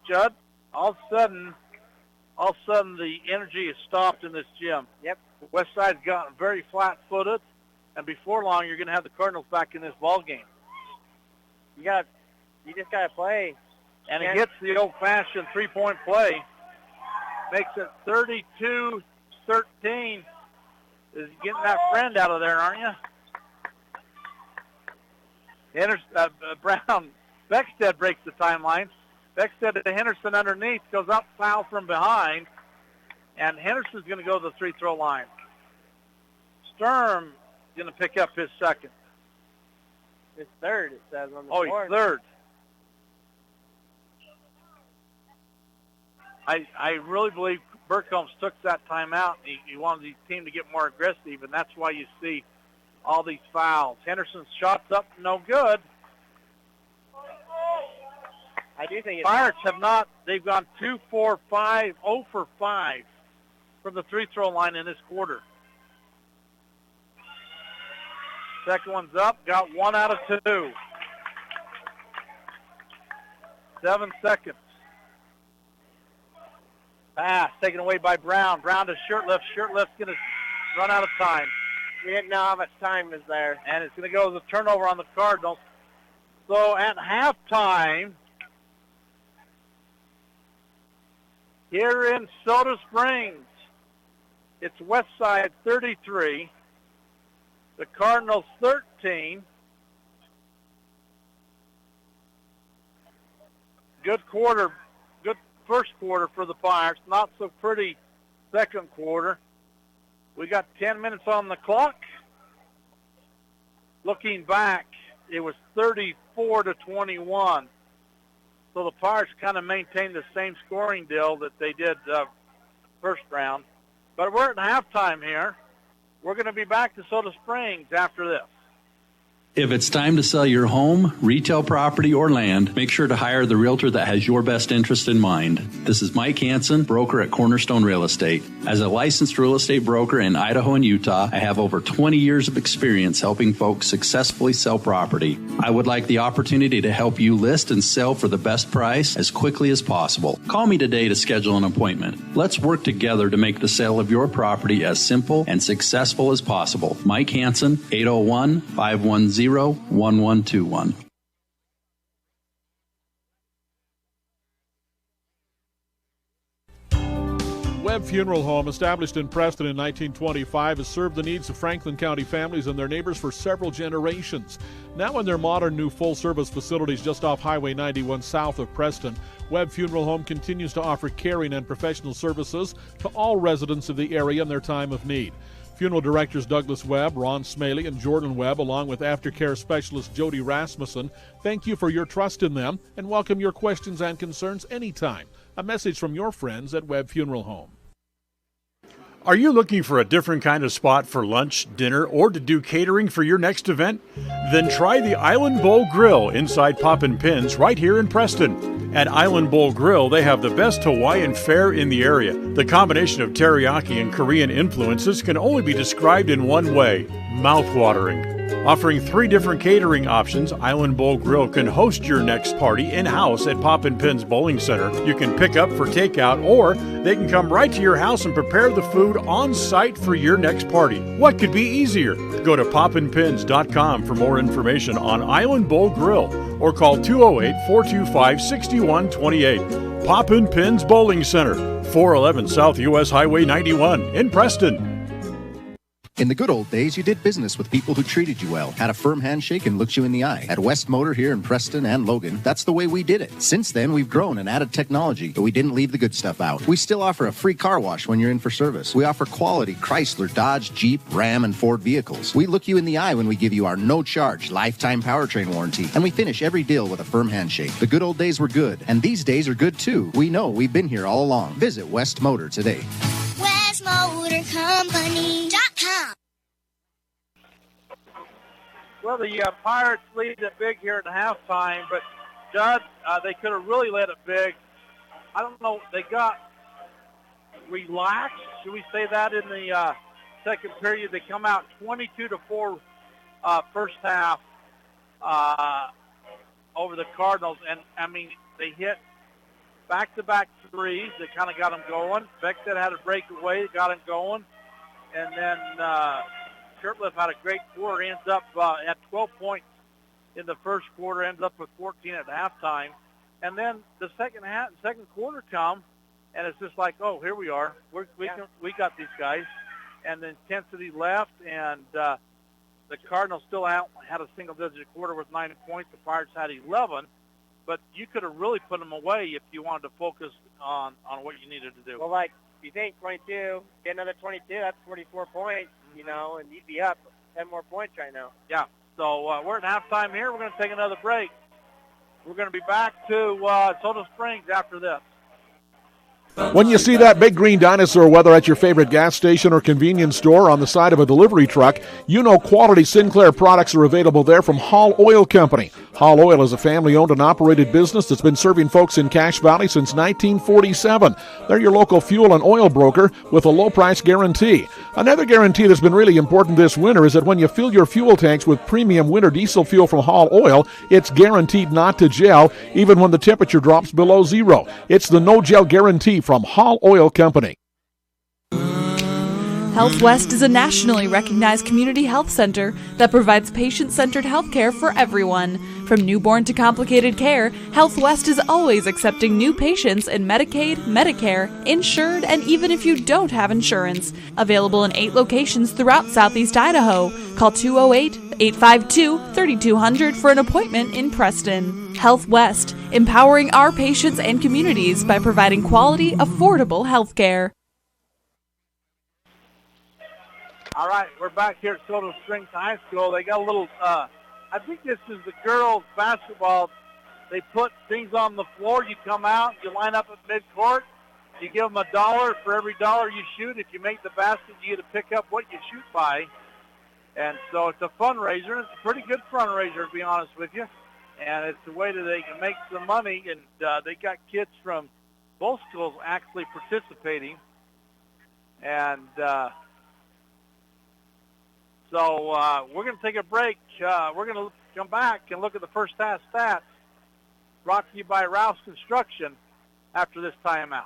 Judd, all of a sudden the energy is stopped in this gym. Yep. West Side's gotten very flat-footed, and before long, you're going to have the Cardinals back in this ball game. You just got to play. And he hits the old-fashioned three-point play. Makes it 32-13. Is getting that friend out of there, aren't you? Beckstead breaks the timeline. Beckstead to Henderson underneath, goes up, foul from behind, and Henderson's going to go to the free-throw line. Sturm is going to pick up his second. His third, it says on the board. board. His third. I really believe Burkholz took that timeout. He wanted the team to get more aggressive, and that's why you see all these fouls. Henderson's shots up, no good. I do think Pirates have not. They've gone 2 for 5, 0 for 5 from the free-throw line in this quarter. Second one's up, got 1 out of 2. 7 seconds. Pass taken away by Brown. Brown to Shirtliff. Shirtliff's going to run out of time. We didn't know how much time was there. And it's going to go as a turnover on the Cardinals. So at halftime, here in Soda Springs, it's Westside 33, the Cardinals 13. Good quarter, good first quarter for the Pirates. Not so pretty second quarter. We got 10 minutes on the clock. Looking back, it was 34-21. So the Pirates kind of maintained the same scoring deal that they did first round. But we're at halftime here. We're going to be back to Soda Springs after this. If it's time to sell your home, retail property, or land, make sure to hire the realtor that has your best interest in mind. This is Mike Hansen, broker at Cornerstone Real Estate. As a licensed real estate broker in Idaho and Utah, I have over 20 years of experience helping folks successfully sell property. I would like the opportunity to help you list and sell for the best price as quickly as possible. Call me today to schedule an appointment. Let's work together to make the sale of your property as simple and successful as possible. Mike Hansen, 801-510-1121. Webb Funeral Home, established in Preston in 1925, has served the needs of Franklin County families and their neighbors for several generations. Now in their modern new full-service facilities just off Highway 91 south of Preston, Webb Funeral Home continues to offer caring and professional services to all residents of the area in their time of need. Funeral directors Douglas Webb, Ron Smaley, and Jordan Webb, along with aftercare specialist Jody Rasmussen, thank you for your trust in them and welcome your questions and concerns anytime. A message from your friends at Webb Funeral Home. Are you looking for a different kind of spot for lunch, dinner, or to do catering for your next event? Then try the Island Bowl Grill inside Poppin' Pins right here in Preston. At Island Bowl Grill, they have the best Hawaiian fare in the area. The combination of teriyaki and Korean influences can only be described in one way: mouth-watering. Offering 3 different catering options, Island Bowl Grill can host your next party in-house at Poppin' Pins Bowling Center. You can pick up for takeout, or they can come right to your house and prepare the food on site for your next party. What could be easier? Go to poppinpins.com for more information on Island Bowl Grill, or call 208-425-6128. Poppin' Pins Bowling Center, 411 South US Highway 91 in Preston. In the good old days, you did business with people who treated you well, had a firm handshake, and looked you in the eye. At West Motor here in Preston and Logan, that's the way we did it. Since then, we've grown and added technology, but we didn't leave the good stuff out. We still offer a free car wash when you're in for service. We offer quality Chrysler, Dodge, Jeep, Ram, and Ford vehicles. We look you in the eye when we give you our no-charge lifetime powertrain warranty, and we finish every deal with a firm handshake. The good old days were good, and these days are good too. We know we've been here all along. Visit West Motor today. WestMotorCompany.com. Well, the Pirates lead it big here at halftime, but Judd, they could have really led it big. I don't know, they got relaxed, should we say that, in the second period. They come out 22-4 first half over the Cardinals, and, I mean, they hit back-to-back threes that kind of got them going. Beckstead had a breakaway that got them going. and then Shirtlift had a great quarter, ends up at 12 points in the first quarter, ends up with 14 at halftime. And then the second quarter comes, and it's just like, oh, here we are. We got these guys. And the intensity left, and the Cardinals still had a single-digit quarter with 9 points. The Pirates had 11. But you could have really put them away if you wanted to focus on what you needed to do. Well, like, if you think 22, get another 22, that's 44 points, you know, and you'd be up 10 more points right now. Yeah. So we're at halftime here. We're going to take another break. We're going to be back to Soda Springs after this. When you see that big green dinosaur, whether at your favorite gas station or convenience store on the side of a delivery truck, you know quality Sinclair products are available there from Hall Oil Company. Hall Oil is a family-owned and operated business that's been serving folks in Cache Valley since 1947. They're your local fuel and oil broker with a low-price guarantee. Another guarantee that's been really important this winter is that when you fill your fuel tanks with premium winter diesel fuel from Hall Oil, it's guaranteed not to gel even when the temperature drops below zero. It's the no-gel guarantee from Hall Oil Company. Health West is a nationally recognized community health center that provides patient-centered health care for everyone. From newborn to complicated care, Health West is always accepting new patients in Medicaid, Medicare, insured, and even if you don't have insurance. Available in 8 locations throughout Southeast Idaho. Call 208-852-3200 for an appointment in Preston. Health West, empowering our patients and communities by providing quality, affordable health care. All right, we're back here at Soda Springs High School. They got a little, I think this is the girls' basketball. They put things on the floor. You come out, you line up at midcourt. You give them $1 for every $1 you shoot. If you make the basket, you get to pick up what you shoot by. And so it's a fundraiser. It's a pretty good fundraiser, to be honest with you. And it's a way that they can make some money. And they got kids from both schools actually participating. And so we're going to take a break. We're going to come back and look at the first half stats brought to you by Ralph's Construction after this timeout.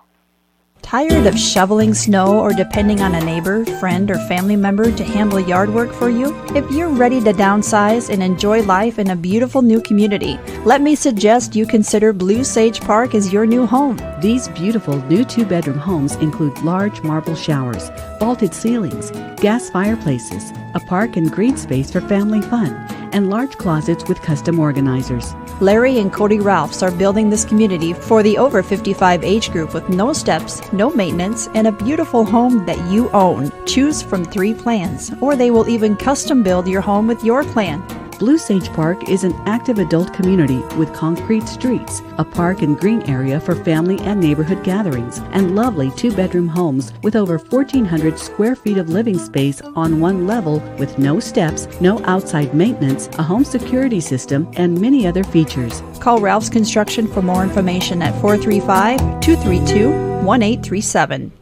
Tired of shoveling snow or depending on a neighbor, friend, or family member to handle yard work for you? If you're ready to downsize and enjoy life in a beautiful new community, let me suggest you consider Blue Sage Park as your new home. These beautiful new 2-bedroom homes include large marble showers, vaulted ceilings, gas fireplaces, a park and green space for family fun, and large closets with custom organizers. Larry and Cody Ralphs are building this community for the over 55 age group with no steps, no maintenance, and a beautiful home that you own. Choose from 3 plans, or they will even custom build your home with your plan. Blue Sage Park is an active adult community with concrete streets, a park and green area for family and neighborhood gatherings, and lovely 2-bedroom homes with over 1,400 square feet of living space on one level with no steps, no outside maintenance, a home security system, and many other features. Call Ralph's Construction for more information at 435-232-1837.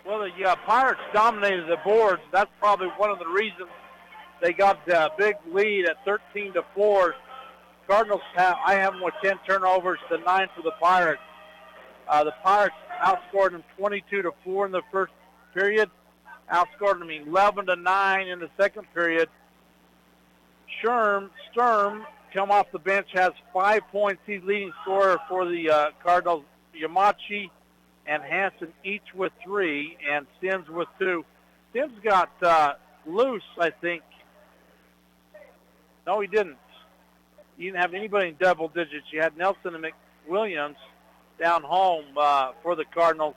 Well, the Pirates dominated the boards. That's probably one of the reasons they got a big lead at 13-4. Cardinals I have them with 10 turnovers to 9 for the Pirates. The Pirates outscored them 22-4 in the first period, outscored them 11-9 in the second period. Sturm come off the bench, has 5 points. He's leading scorer for the Cardinals. Yamachi and Hansen each with 3, and Sims with 2. Sims got loose, I think. No, he didn't. He didn't have anybody in double digits. You had Nelson and McWilliams down home for the Cardinals.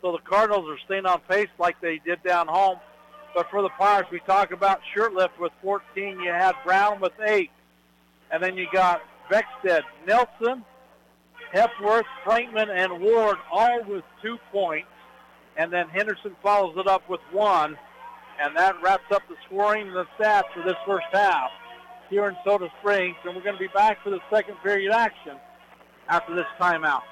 So the Cardinals are staying on pace like they did down home. But for the Pirates, we talk about Shirtlift with 14. You had Brown with 8. And then you got Beckstead, Nelson, Hepworth, Frankman, and Ward all with 2 points. And then Henderson follows it up with 1. And that wraps up the scoring and the stats for this first half here in Soda Springs. And we're going to be back for the second period action after this timeout.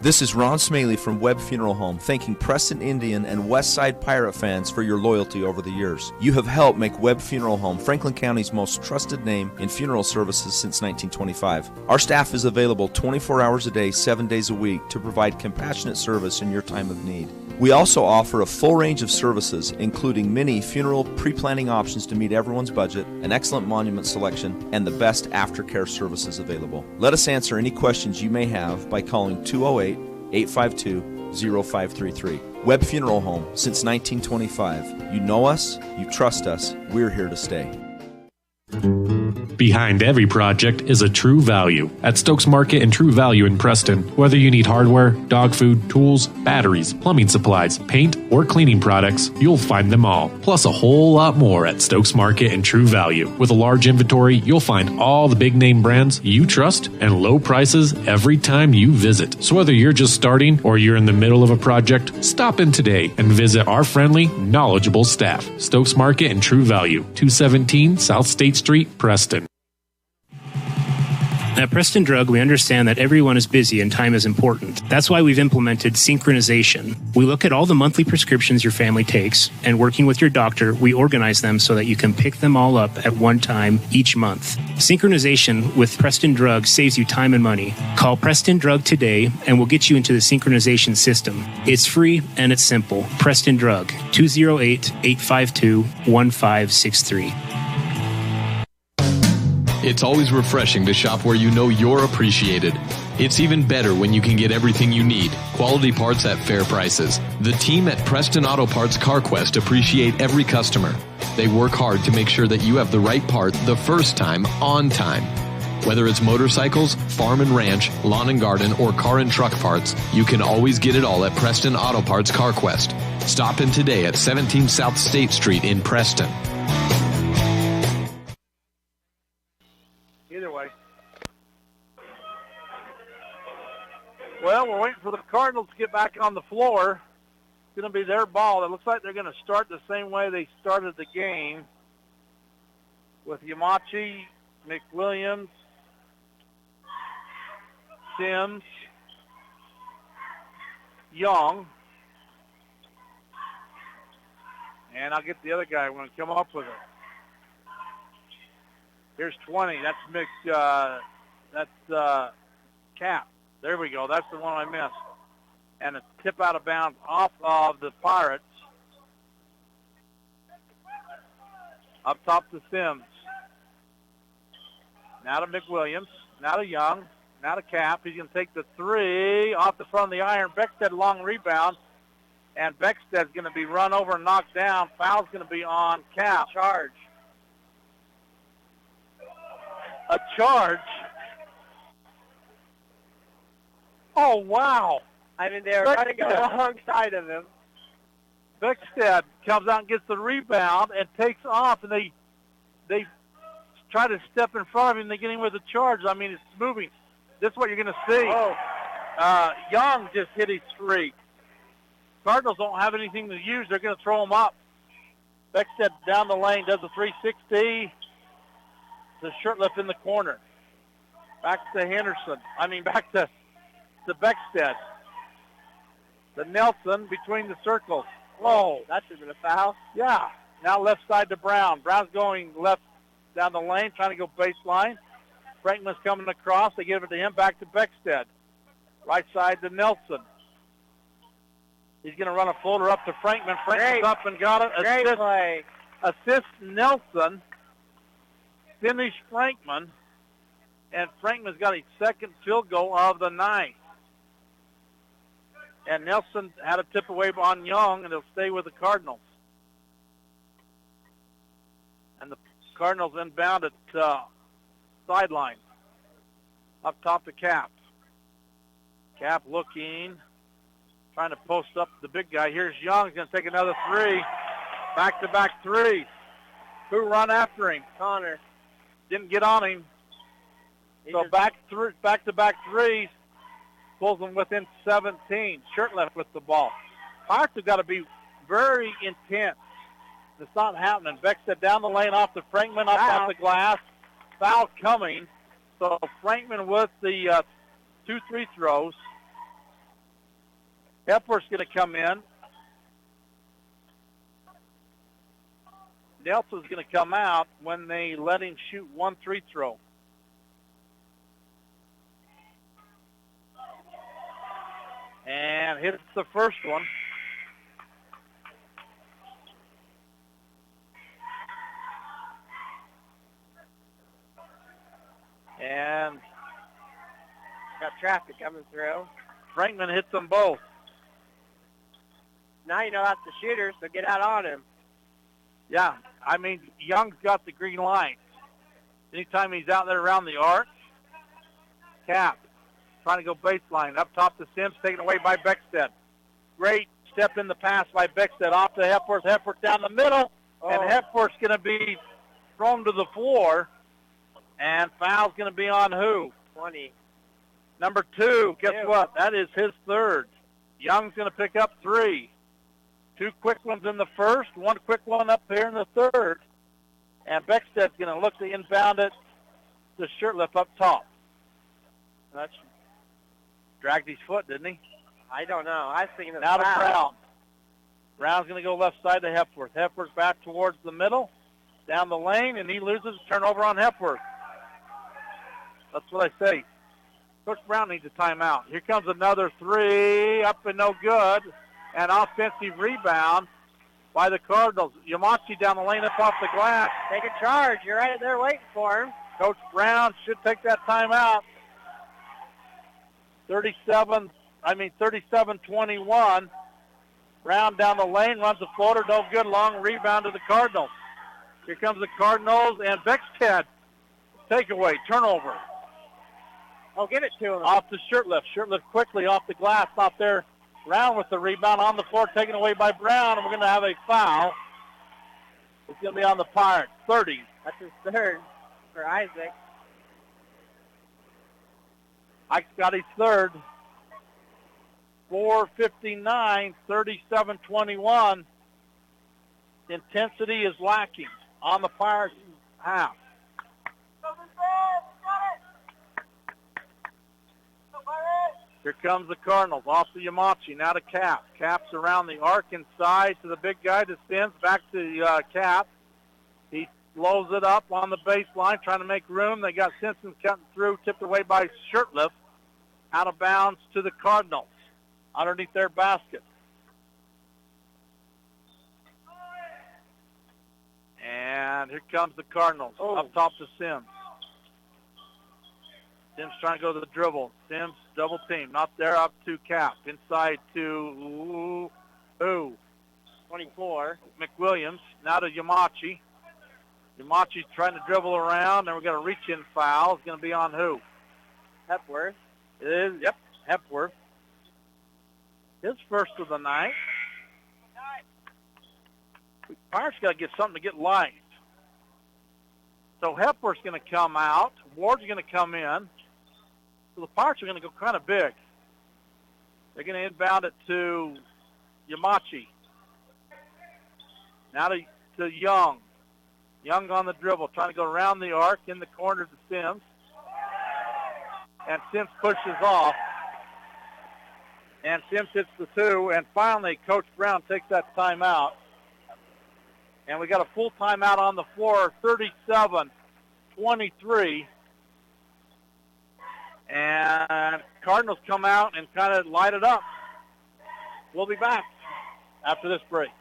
This is Ron Smaley from Webb Funeral Home, thanking Preston Indian and Westside Pirate fans for your loyalty over the years. You have helped make Webb Funeral Home Franklin County's most trusted name in funeral services since 1925. Our staff is available 24 hours a day, 7 days a week to provide compassionate service in your time of need. We also offer a full range of services, including many funeral pre-planning options to meet everyone's budget, an excellent monument selection, and the best aftercare services available. Let us answer any questions you may have by calling 208-852-0533. Webb Funeral Home, since 1925. You know us, you trust us, we're here to stay. Behind every project is a True Value. At Stokes Market and True Value in Preston, whether you need hardware, dog food, tools, batteries, plumbing supplies, paint, or cleaning products, you'll find them all. Plus a whole lot more at Stokes Market and True Value. With a large inventory, you'll find all the big name brands you trust and low prices every time you visit. So whether you're just starting or you're in the middle of a project, stop in today and visit our friendly, knowledgeable staff. Stokes Market and True Value, 217 South State Street, Preston. At Preston Drug, we understand that everyone is busy and time is important. That's why we've implemented synchronization. We look at all the monthly prescriptions your family takes, and working with your doctor, we organize them so that you can pick them all up at one time each month. Synchronization with Preston Drug saves you time and money. Call Preston Drug today, and we'll get you into the synchronization system. It's free and it's simple. Preston Drug, 208-852-1563. It's always refreshing to shop where you know you're appreciated. It's even better when you can get everything you need. Quality parts at fair prices. The team at Preston Auto Parts CarQuest appreciate every customer. They work hard to make sure that you have the right part the first time, on time. Whether it's motorcycles, farm and ranch, lawn and garden, or car and truck parts, you can always get it all at Preston Auto Parts CarQuest. Stop in today at 17 South State Street in Preston. Either way. Well, we're waiting for the Cardinals to get back on the floor. It's going to be their ball. It looks like they're going to start the same way they started the game, with Yamachi, McWilliams, Sims, Young, and I'll get the other guy when I come up with it. Here's 20. That's Cap. There we go. That's the one I missed. And a tip out of bounds off of the Pirates. Up top to Sims. Now to McWilliams. Now to Young. Now to Cap. He's going to take the three off the front of the iron. Beckstead long rebound. And Beckstead's going to be run over and knocked down. Foul's going to be on Cap. Charge. A charge. Oh, wow. I mean, they were trying to go alongside of him. Beckstead comes out and gets the rebound and takes off, and they try to step in front of him. They get him with a charge. I mean, it's moving. This is what you're going to see. Oh. Young just hit his three. Cardinals don't have anything to use. They're going to throw him up. Beckstead down the lane, does a 360. The Shirtlift in the corner. Back to Henderson. Back to Beckstead. The Nelson between the circles. Whoa. That should have been a foul. Yeah. Now left side to Brown. Brown's going left down the lane, trying to go baseline. Franklin's coming across. They give it to him. Back to Beckstead. Right side to Nelson. He's going to run a floater up to Frankman. Frankman's up and got it. Great play. Assist Nelson. Finish Frankman. And Frankman's got his second field goal of the night. And Nelson had a tip away on Young, and he'll stay with the Cardinals. And the Cardinals inbound at sideline. Up top to Cap. Cap looking, trying to post up the big guy. Here's Young. He's going to take another three. Back-to-back threes. Who run after him? Connor. Didn't get on him. So back-to-back threes. Pulls them within 17. Shirtlift with the ball. Pirates have got to be very intense. It's not happening. Beckstead down the lane off to Frankman, off the glass. Foul coming. So Frankman with the 2 free throws. Hepworth's going to come in. Nelson's going to come out when they let him shoot 1 free throw. And hits the first one. And got traffic coming through. Frankman hits them both. Now you know that's the shooter, so get out on him. Yeah, I mean, Young's got the green light. Anytime he's out there around the arc, Cap trying to go baseline. Up top to Sims, taken away by Beckstead. Great step in the pass by Beckstead. Off to Hepworth. Hepworth down the middle. And Hepworth's going to be thrown to the floor. And foul's going to be on who? 20. Number 2. Guess what? That is his third. Young's going to pick up 3. 2 quick ones in the first, 1 quick one up here in the third. And Beckstead's going to look to inbound it to Shirtliff up top. That's dragged his foot, didn't he? I don't know. I was thinking now to Brown. Brown's going to go left side to Hepworth. Hepworth back towards the middle, down the lane, and he loses. Turnover on Hepworth. That's what I say. Coach Brown needs a timeout. Here comes another 3, up and no good. An offensive rebound by the Cardinals. Yamachi down the lane up off the glass. Take a charge. You're right there waiting for him. Coach Brown should take that timeout. 37-21. Brown down the lane, runs the floater, no good, long rebound to the Cardinals. Here comes the Cardinals, and Beckstead, takeaway, turnover. Oh, give it to him. Off to Shirtliff. Shirtliff quickly off the glass, off there. Brown with the rebound on the floor, taken away by Brown, and we're going to have a foul. It's going to be on the Pirates, 30. That's his third for Isaac. Ike's got his third. 4:59, 37-21. Intensity is lacking on the Pirates half. Here comes the Cardinals, off to Yamachi, now to Cap. Cap's around the arc inside to the big guy, to Sims, back to Cap. He blows it up on the baseline, trying to make room. They got Simpson cutting through, tipped away by Shirtliff. Out of bounds to the Cardinals, underneath their basket. And here comes the Cardinals, up top to Sims. Sims trying to go to the dribble. Sims double team, not there, up to Cap. Inside to 24. McWilliams, now to Yamachi. Yamachi's trying to dribble around, and we're going to reach in foul. It's going to be on who? Hepworth. It is, yep, Hepworth. His first of the night. Pirates got to get something to get light. So Hepworth's going to come out. Ward's going to come in. So the Pirates are going to go kind of big. They're going to inbound it to Yamachi. Now to Young. Young on the dribble, trying to go around the arc in the corner to Sims. And Sims pushes off. And Sims hits the 2. And finally, Coach Brown takes that timeout. And we got a full timeout on the floor, 37-23. And Cardinals come out and kind of light it up. We'll be back after this break.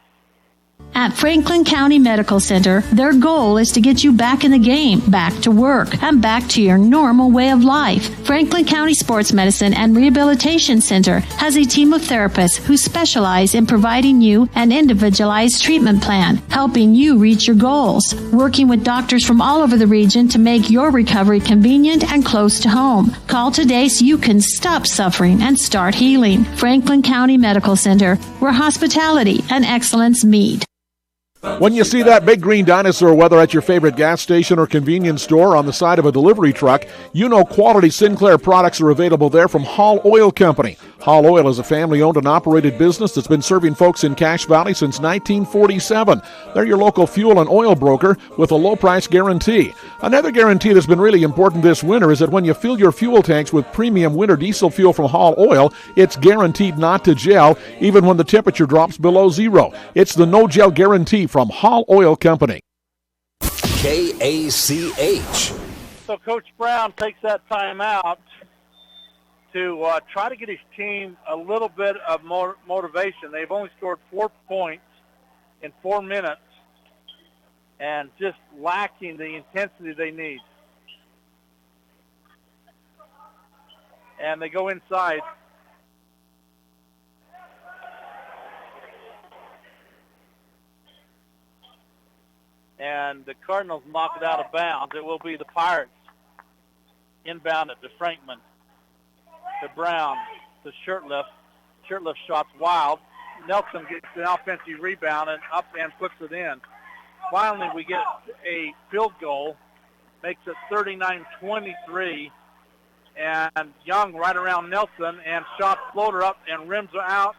At Franklin County Medical Center, their goal is to get you back in the game, back to work, and back to your normal way of life. Franklin County Sports Medicine and Rehabilitation Center has a team of therapists who specialize in providing you an individualized treatment plan, helping you reach your goals, working with doctors from all over the region to make your recovery convenient and close to home. Call today so you can stop suffering and start healing. Franklin County Medical Center, where hospitality and excellence meet. When you see that big green dinosaur, whether at your favorite gas station or convenience store on the side of a delivery truck, you know quality Sinclair products are available there from Hall Oil Company. Hall Oil is a family-owned and operated business that's been serving folks in Cache Valley since 1947. They're your local fuel and oil broker with a low-price guarantee. Another guarantee that's been really important this winter is that when you fill your fuel tanks with premium winter diesel fuel from Hall Oil, it's guaranteed not to gel even when the temperature drops below zero. It's the no-gel guarantee from Hall Oil Company. KACH. So Coach Brown takes that time out to try to get his team a little bit of motivation. They've only scored 4 points in 4 minutes and just lacking the intensity they need. And they go inside. And the Cardinals knock it out of bounds. It will be the Pirates inbound it to Frankman, to Brown, to Shirtliff. Shirtliff shot's wild. Nelson gets an offensive rebound and up and puts it in. Finally, we get a field goal, makes it 39-23, and Young right around Nelson, and shot floater up and rims out,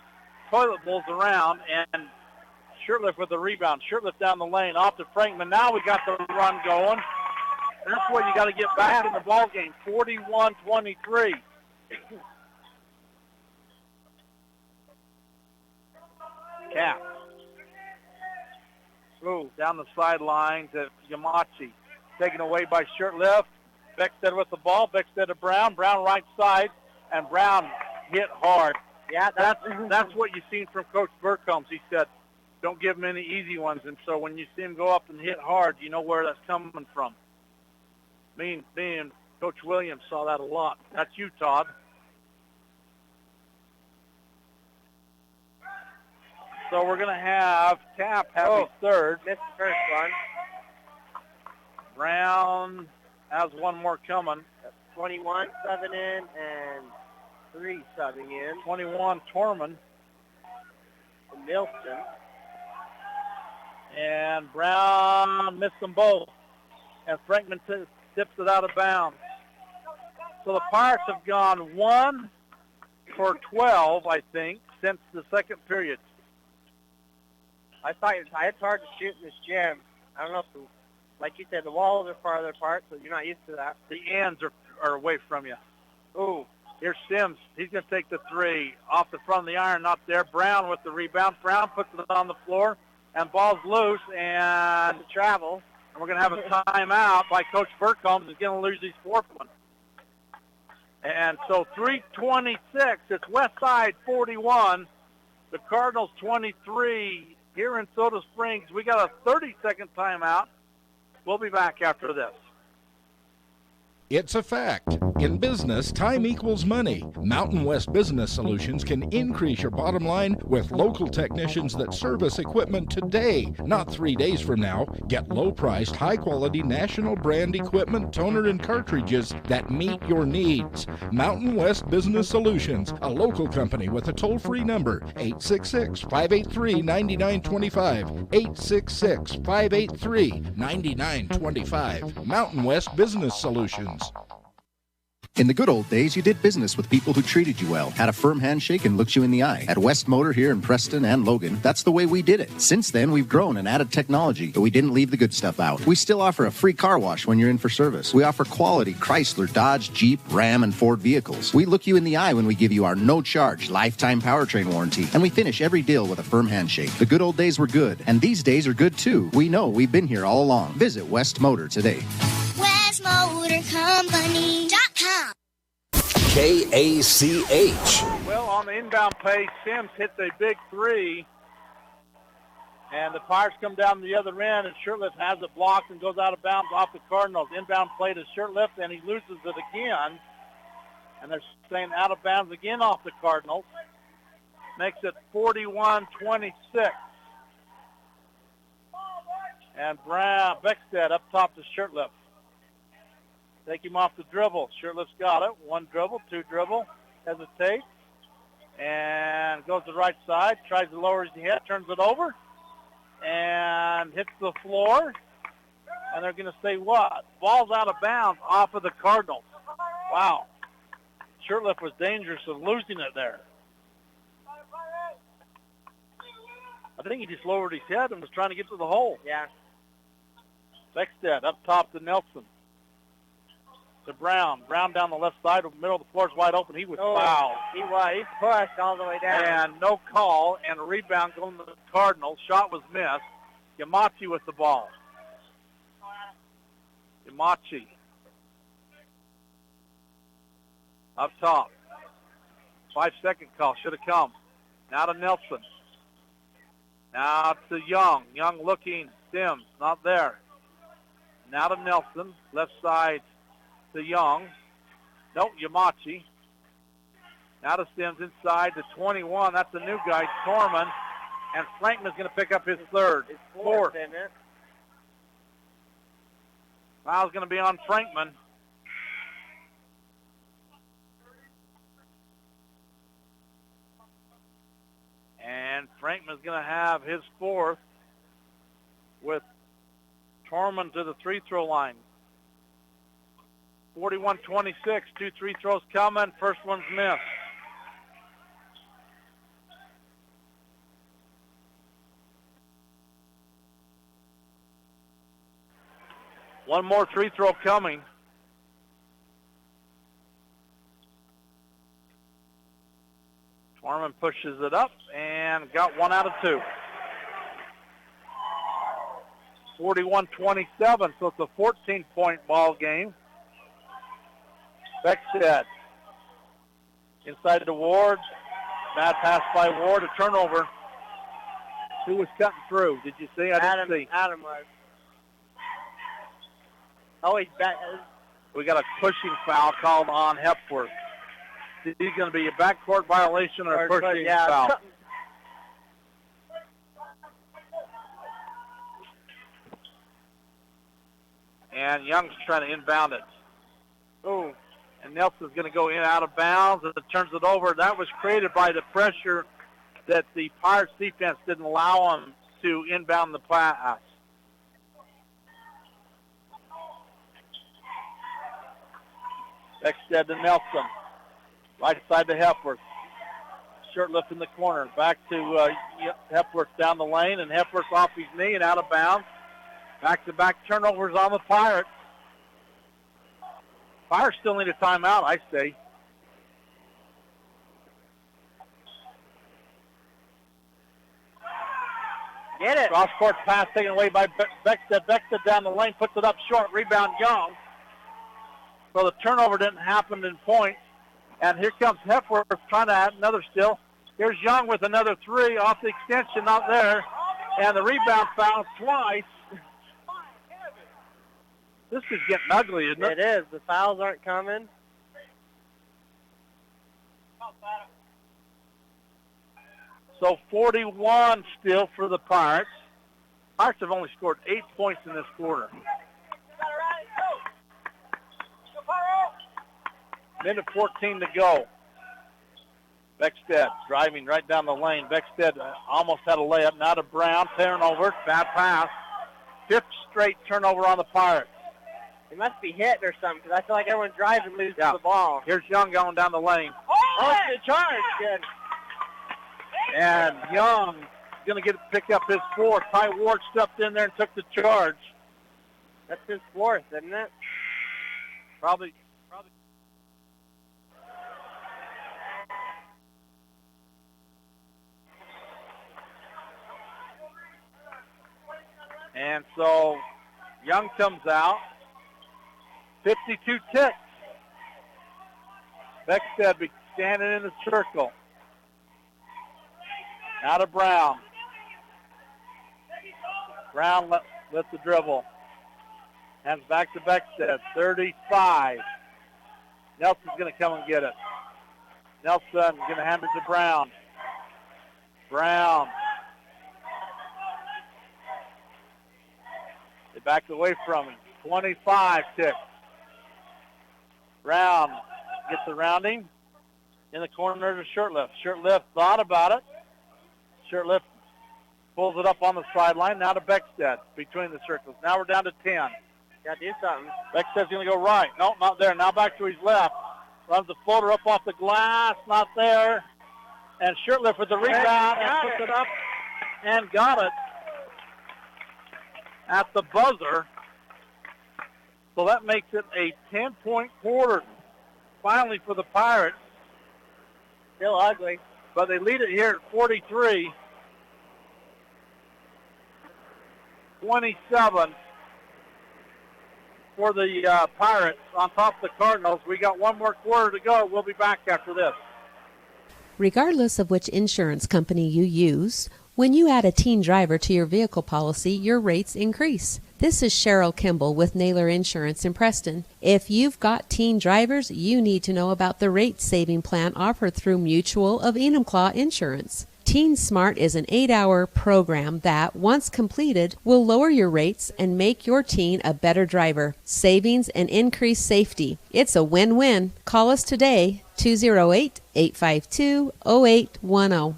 toilet bowls around, and Shirtliff with the rebound. Shirtliff down the lane, off to Frankman. Now we got the run going. That's where you got to get back in the ball game. 41-23. Cap. Ooh, down the sideline to Yamachi. Taken away by Shirtliff. Beckstead with the ball. Beckstead to Brown. Brown right side. And Brown hit hard. Yeah, that's what you've seen from Coach Burkholz. He said, don't give him any easy ones. And so when you see him go up and hit hard, you know where that's coming from. Me and Coach Williams saw that a lot. That's you, Todd. So we're going to have Cap have his third. Missed the first one. Brown has one more coming. 21 subbing in and 3 subbing in. 21 Torman. Milton. And Brown missed them both. And Frankman tips it out of bounds. So the Pirates have gone 1 for 12, I think, since the second period. I thought it's hard to shoot in this gym. I don't know if, like you said, the walls are farther apart, so you're not used to that. The ends are away from you. Ooh, here's Sims. He's going to take the 3 off the front of the iron, not there. Brown with the rebound. Brown puts it on the floor, and ball's loose, and travel. And we're going to have a timeout by Coach Burkholz. He's going to lose his 4th one. And so 3:26. It's Westside 41. The Cardinals 23. Here in Soda Springs, we got a 30-second timeout. We'll be back after this. It's a fact. In business, time equals money. Mountain West Business Solutions can increase your bottom line with local technicians that service equipment today, not 3 days from now. Get low-priced, high-quality national brand equipment, toner, and cartridges that meet your needs. Mountain West Business Solutions, a local company with a toll-free number, 866-583-9925, 866-583-9925. Mountain West Business Solutions. In the good old days, you did business with people who treated you well, had a firm handshake, and looked you in the eye. At West Motor here in Preston and Logan, that's the way we did it. Since then, we've grown and added technology, but we didn't leave the good stuff out. We still offer a free car wash when you're in for service. We offer quality Chrysler, Dodge, Jeep, Ram, and Ford vehicles. We look you in the eye when we give you our no-charge lifetime powertrain warranty, and we finish every deal with a firm handshake. The good old days were good, and these days are good too. We know we've been here all along. Visit West Motor today. WestMotorCompany.com. KACH. Well, on the inbound pace, Sims hits a big 3. And the Pirates come down the other end, and Shirtliff has it blocked and goes out of bounds off the Cardinals. Inbound play to Shirtliff, and he loses it again. And they're saying out of bounds again off the Cardinals. Makes it 41-26. And Brown, Beckstead up top to Shirtliff. Take him off the dribble. Shirtliff's got it. 1 dribble, 2 dribble. Hesitates. And goes to the right side. Tries to lower his head. Turns it over. And hits the floor. And they're going to say what? Ball's out of bounds off of the Cardinals. Wow. Shirtliff was dangerous of losing it there. think he just lowered his head and was trying to get to the hole. Yeah. Beckstead up top to Nelson. To Brown. Brown down the left side. The middle of the floor is wide open. He was fouled. He was. He pushed all the way down. And no call. And a rebound going to the Cardinals. Shot was missed. Yamachi with the ball. Yamachi. Up top. 5-second call. Should have come. Now to Nelson. Now to Young. Young looking. Sims. Not there. Now to Nelson. Left side to Young. Nope, Yamachi. Now to Sims inside to 21. That's the new guy, Torman. And Frankman's going to pick up his third. It's fourth, isn't it? Foul's going to be on Frankman. And Frankman's going to have his fourth with Torman to the free throw line. 41-26, 2 free throws coming. First one's missed. One more free throw coming. Torman pushes it up and got 1 out of 2. 41-27, so it's a 14-point ball game. Beckstead inside to Ward. Bad pass by Ward. A turnover. Who was cutting through? Did you see? I didn't see. Adam was. Oh, he's back. We got a pushing foul called on Hepworth. Is he going to be a backcourt violation or a pushing foul? And Young's trying to inbound it. Oh. And Nelson's going to go in out of bounds and it turns it over. That was created by the pressure that the Pirates defense didn't allow them to inbound the pass. Beckstead to Nelson. Right side to Hepworth. Shirt lift in the corner. Back to Hepworth down the lane, and Hepworth off his knee and out of bounds. Back-to-back turnovers on the Pirates. Pirates still need a timeout, I say. Get it. Cross-court pass taken away by Beckstead. Beckstead down the lane, puts it up short. Rebound Young. So the turnover didn't happen in points. And here comes Hepworth trying to add another steal. Here's Young with another three off the extension, not there. And the rebound foul twice. This is getting ugly, isn't it? It is. The fouls aren't coming. So 41 still for the Pirates. Pirates have only scored 8 points in this quarter. Minute 14 to go. Beckstead driving right down the lane. Beckstead almost had a layup. Now to Brown. Turnover. Bad pass. Fifth straight turnover on the Pirates. He must be hit or something because I feel like everyone drives and loses the ball. Here's Young going down the lane. Oh, it's a charge. Good. And Young is going to pick up his fourth. Ty Ward stepped in there and took the charge. That's his fourth, isn't it? Probably. And so Young comes out. 52 ticks. Beckstead be standing in the circle. Now to Brown. Brown lets the dribble. Hands back to Beckstead. 35. Nelson's going to come and get it. Nelson going to hand it to Brown. Brown. They backed away from him. 25 ticks. Brown gets around him. In the corner to Shirtlift. Shirtlift thought about it. Shirtlift pulls it up on the sideline. Now to Beckstead between the circles. Now we're down to 10. Got to do something. Beckstead's going to go right. No, not there. Now back to his left. Runs the floater up off the glass. Not there. And Shirtlift with the rebound and puts it up and got it at the buzzer. So that makes it a 10-point quarter finally for the Pirates. Still ugly. But they lead it here at 43. 27 for the Pirates on top of the Cardinals. We got one more quarter to go. We'll be back after this. Regardless of which insurance company you use, when you add a teen driver to your vehicle policy, your rates increase. This is Cheryl Kimball with Naylor Insurance in Preston. If you've got teen drivers, you need to know about the rate-saving plan offered through Mutual of Enumclaw Insurance. Teen Smart is an 8-hour program that, once completed, will lower your rates and make your teen a better driver. Savings and increased safety. It's a win-win. Call us today, 208-852-0810.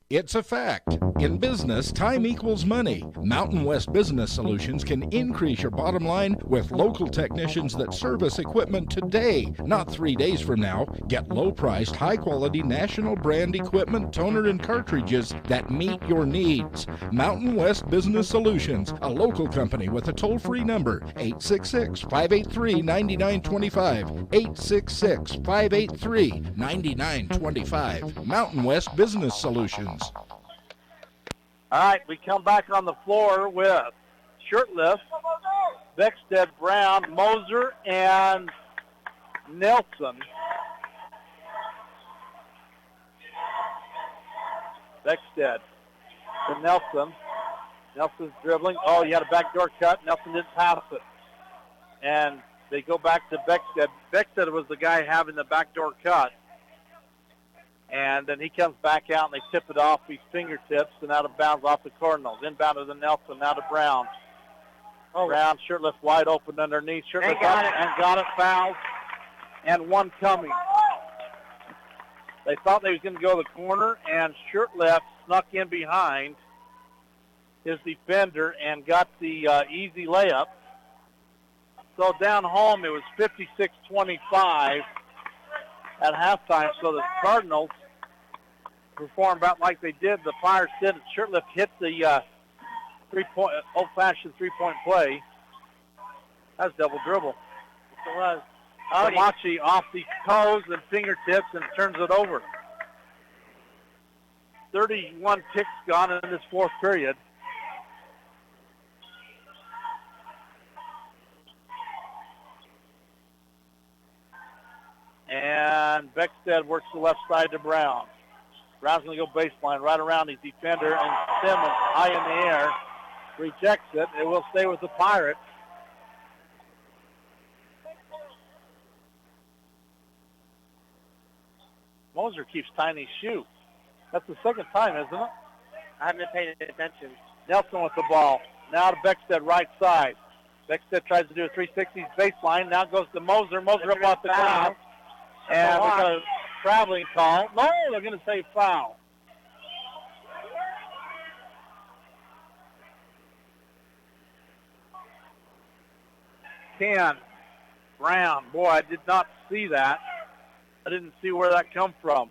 It's a fact. In business, time equals money. Mountain West Business Solutions can increase your bottom line with local technicians that service equipment today, not 3 days from now. Get low-priced, high-quality national brand equipment, toner, and cartridges that meet your needs. Mountain West Business Solutions, a local company with a toll-free number, 866-583-9925, 866-583-9925. Mountain West Business Solutions. All right, we come back on the floor with Shirtlift, Beckstead, Brown, Moser, and Nelson. Beckstead to Nelson. Nelson's dribbling. Oh, he had a backdoor cut. Nelson didn't pass it. And they go back to Beckstead. Beckstead was the guy having the backdoor cut. And then he comes back out, and they tip it off his fingertips and out of bounds off the Cardinals. Inbound to the Nelson, now to Brown. Oh. Brown, Shirtlift wide open underneath. Shirtlift got it, fouls, and one coming. They thought they was going to go to the corner, and Shirtlift snuck in behind his defender and got the easy layup. So down home, it was 56-25 at halftime. So the Cardinals performed about like they did. The Pirates did. Shirtlift hit the old-fashioned three-point play. That's double dribble. It was. Yamachi off the toes and fingertips and turns it over. 31 ticks gone in this fourth period. And Beckstead works the left side to Brown. Brown's going to go baseline right around his defender, and Simmons high in the air rejects it. It will stay with the Pirates. Moser keeps tying his shoe. That's the second time, isn't it? I haven't paid attention. Nelson with the ball. Now to Beckstead, right side. Beckstead tries to do a 360 baseline. Now goes to Moser. Moser up off the ground. And we got a traveling call. No, they're going to say foul. Brown. Boy, I did not see that. I didn't see where that come from.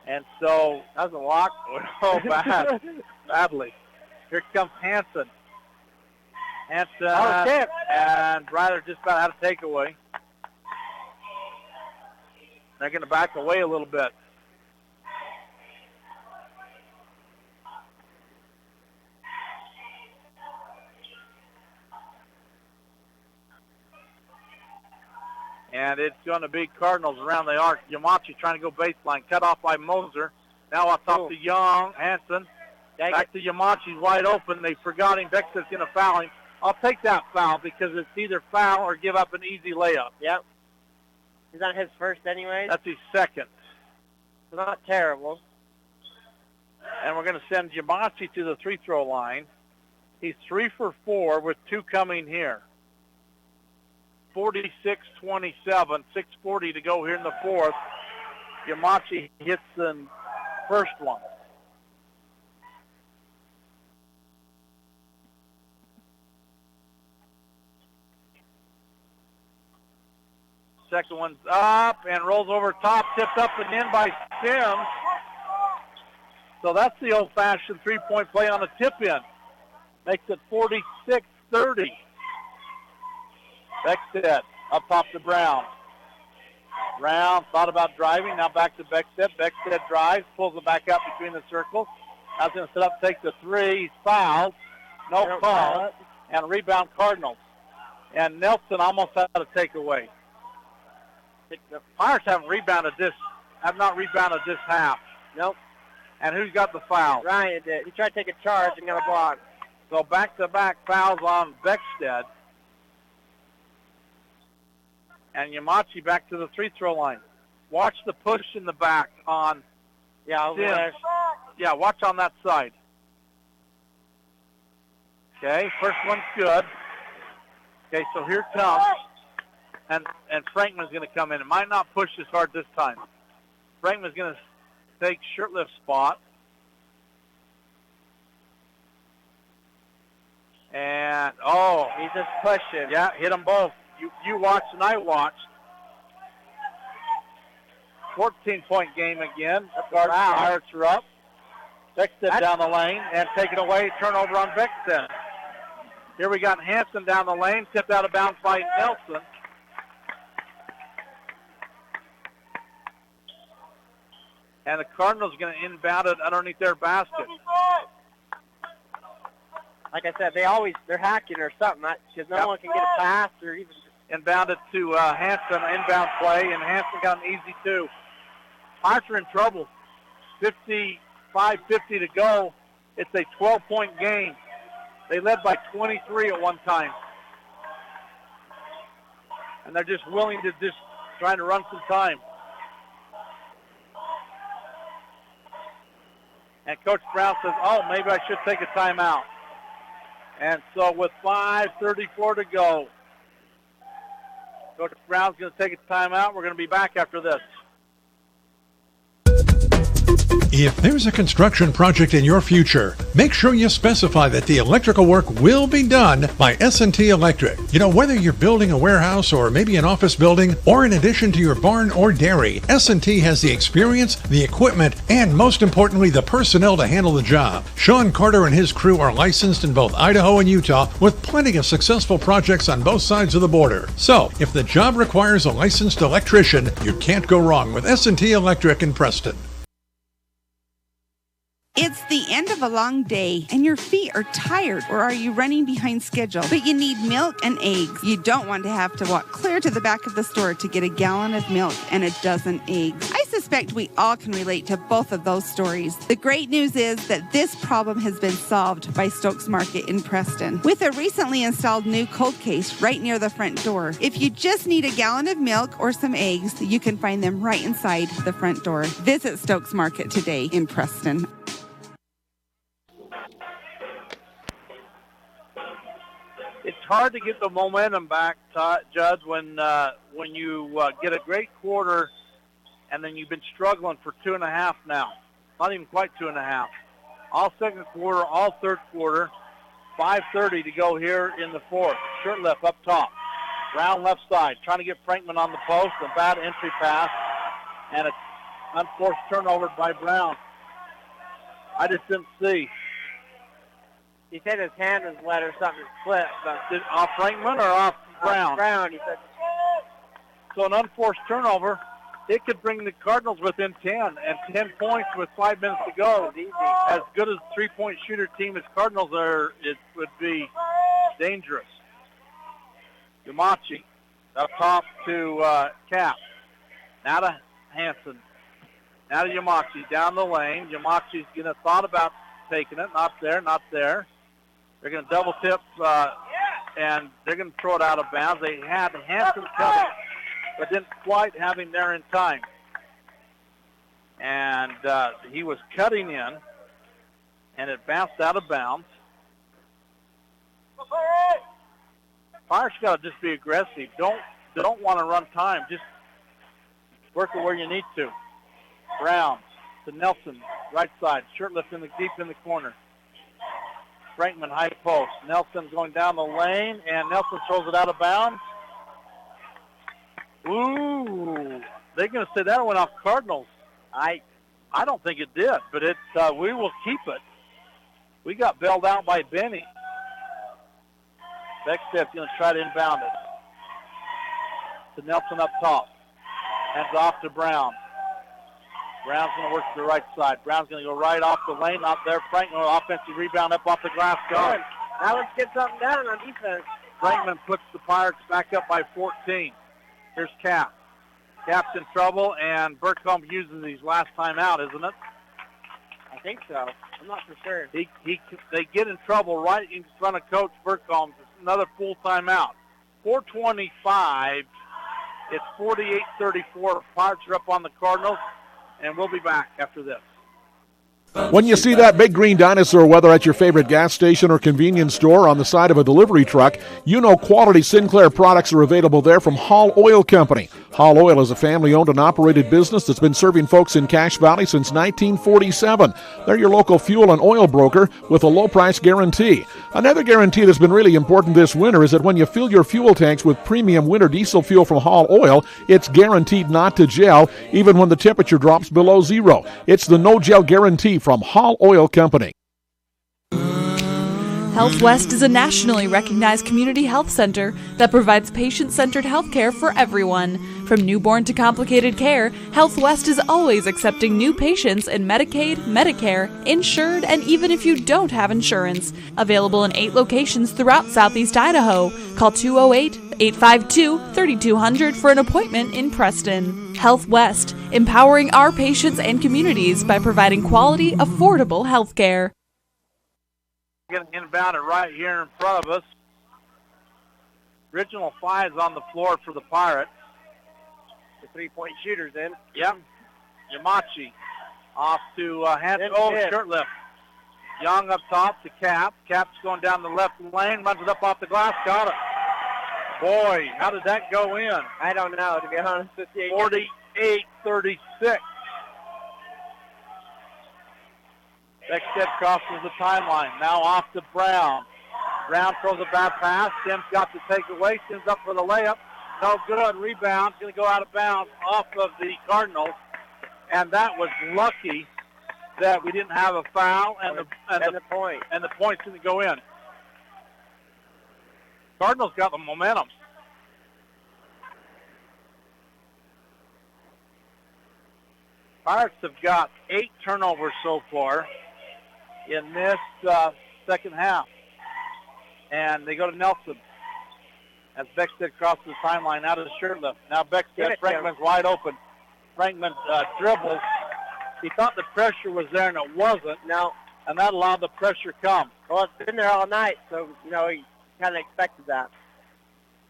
And so that's a lock. Oh, badly. Here comes Hanson. Hanson and Ryder just about had a takeaway. They're going to back away a little bit. And it's going to be Cardinals around the arc. Yamachi trying to go baseline. Cut off by Moser. Now off top to Young. Hanson. Back to Yamachi's wide open. They forgot him. Beckstead's going to foul him. I'll take that foul because it's either foul or give up an easy layup. Yep. Is that his first anyways? That's his second. It's not terrible. And we're going to send Yamachi to the free-throw line. He's 3 for 4 with 2 coming here. 46-27, 6:40 to go here in the fourth. Yamachi hits the first one. Second one's up and rolls over top, tipped up and in by Sims. So that's the old-fashioned three-point play on the tip-in. Makes it 46-30. Beckstead up top to Brown. Brown thought about driving, now back to Beckstead. Beckstead drives, pulls it back out between the circles. Now he's going to set up, take the three. He's fouled. No call. And a rebound Cardinals. And Nelson almost had a takeaway. The Pirates have not rebounded this half. Nope. And who's got the foul? Ryan did. He tried to take a charge and got a block. So back-to-back fouls on Beckstead. And Yamachi back to the free-throw line. Watch the push in the back on Sims. Yeah, watch on that side. Okay, first one's good. Okay, so here it comes. And Frankman's going to come in. It might not push as hard this time. Frankman's going to take Shirtlift's spot. And, he's just pushing. Yeah, hit them both. You watched and I watched. 14-point game again. Pirates are up. Beckstead down the lane and taken away. Turnover on Beckstead. Here we got Hanson down the lane. Tipped out of bounds by Nelson. And the Cardinals are going to inbound it underneath their basket. Like I said, they're hacking or something because no one can get a pass or even inbounded to Hanson, inbound play, and Hanson got an easy two. Pirates are in trouble. 55-50 to go. It's a 12-point game. They led by 23 at one time. And they're just willing to trying to run some time. And Coach Brown says, maybe I should take a timeout. And so with 5:34 to go, Coach Brown's going to take a timeout. We're going to be back after this. If there's a construction project in your future, make sure you specify that the electrical work will be done by S&T Electric. You know, whether you're building a warehouse or maybe an office building, or in addition to your barn or dairy, S&T has the experience, the equipment, and most importantly, the personnel to handle the job. Sean Carter and his crew are licensed in both Idaho and Utah with plenty of successful projects on both sides of the border. So, if the job requires a licensed electrician, you can't go wrong with S&T Electric in Preston. It's the end of a long day and your feet are tired, or are you running behind schedule? But you need milk and eggs. You don't want to have to walk clear to the back of the store to get a gallon of milk and a dozen eggs. I suspect we all can relate to both of those stories. The great news is that this problem has been solved by Stokes Market in Preston with a recently installed new cold case right near the front door. If you just need a gallon of milk or some eggs, you can find them right inside the front door. Visit Stokes Market today in Preston. It's hard to get the momentum back, Judd, when you get a great quarter and then you've been struggling for 2.5 now. Not even quite 2.5. All second quarter, all third quarter. 5:30 to go here in the fourth. Shirtlift up top. Brown left side, trying to get Frankman on the post. A bad entry pass and an unforced turnover by Brown. I just didn't see. He said his hand was wet or something slipped. Off Frankman or off Brown? Brown, he said. So an unforced turnover, it could bring the Cardinals within 10, and 10 points with 5 minutes to go. As good as a three-point shooter team as Cardinals are, it would be dangerous. Yamachi up top to Cap. Now to Hanson. Now to Yamachi down the lane. Yamachi's going to thought about taking it. Not there, not there. They're going to double tip, and they're going to throw it out of bounds. They had Hanson coming, but didn't quite have him there in time. And he was cutting in, and it bounced out of bounds. Pirates got to just be aggressive. Don't want to run time. Just work it where you need to. Brown to Nelson, right side. Shirtlift deep in the corner. Frankman high post. Nelson going down the lane, and Nelson throws it out of bounds. Ooh, they're going to say that went off Cardinals. I don't think it did, but we will keep it. We got bailed out by Benny. Beckstead's going to try to inbound it. To Nelson up top. Hands off to Brown. Brown's going to work to the right side. Brown's going to go right off the lane, out there. Franklin, offensive rebound up off the glass guard. Now let's get something done on defense. Frankman puts the Pirates back up by 14. Here's Cap. Cap's in trouble, and Burcombe uses his last timeout, isn't it? I think so. I'm not for sure. They get in trouble right in front of Coach Burcombe. Another full timeout. 4:25. It's 48-34. Pirates are up on the Cardinals, and we'll be back after this. When you see that big green dinosaur, whether at your favorite gas station or convenience store on the side of a delivery truck, you know quality Sinclair products are available there from Hall Oil Company. Hall Oil is a family-owned and operated business that's been serving folks in Cache Valley since 1947. They're your local fuel and oil broker with a low-price guarantee. Another guarantee that's been really important this winter is that when you fill your fuel tanks with premium winter diesel fuel from Hall Oil, it's guaranteed not to gel even when the temperature drops below zero. It's the no-gel guarantee from Hall Oil Company. Health West is a nationally recognized community health center that provides patient-centered health care for everyone. From newborn to complicated care, Health West is always accepting new patients in Medicaid, Medicare, insured, and even if you don't have insurance. Available in 8 locations throughout Southeast Idaho. Call 208-852-3200 for an appointment in Preston. Health West, empowering our patients and communities by providing quality, affordable health care. Getting inbounded right here in front of us. Original 5 is on the floor for the Pirates. The three-point shooter's in. Yep. Yamachi off to Hanson. Oh, shirt lift. Young up top to Cap. Cap's going down the left lane, runs it up off the glass, got it. Boy, how did that go in? I don't know, to be honest with you. 48-36. Beckstead crosses the timeline. Now off to Brown. Brown throws a bad pass. Sims got the takeaway. Sims up for the layup. No good. Rebound. Going to go out of bounds off of the Cardinals. And that was lucky that we didn't have a foul and the point. And the points didn't go in. Cardinals got the momentum. Pirates have got 8 turnovers so far in this second half. And they go to Nelson as Beckstead crosses the timeline out of the shirt lift. Now Beckstead, Frankman's wide open. Frankman dribbles. He thought the pressure was there, and it wasn't. No. And that allowed the pressure come. Well, it's been there all night, so, he kind of expected that.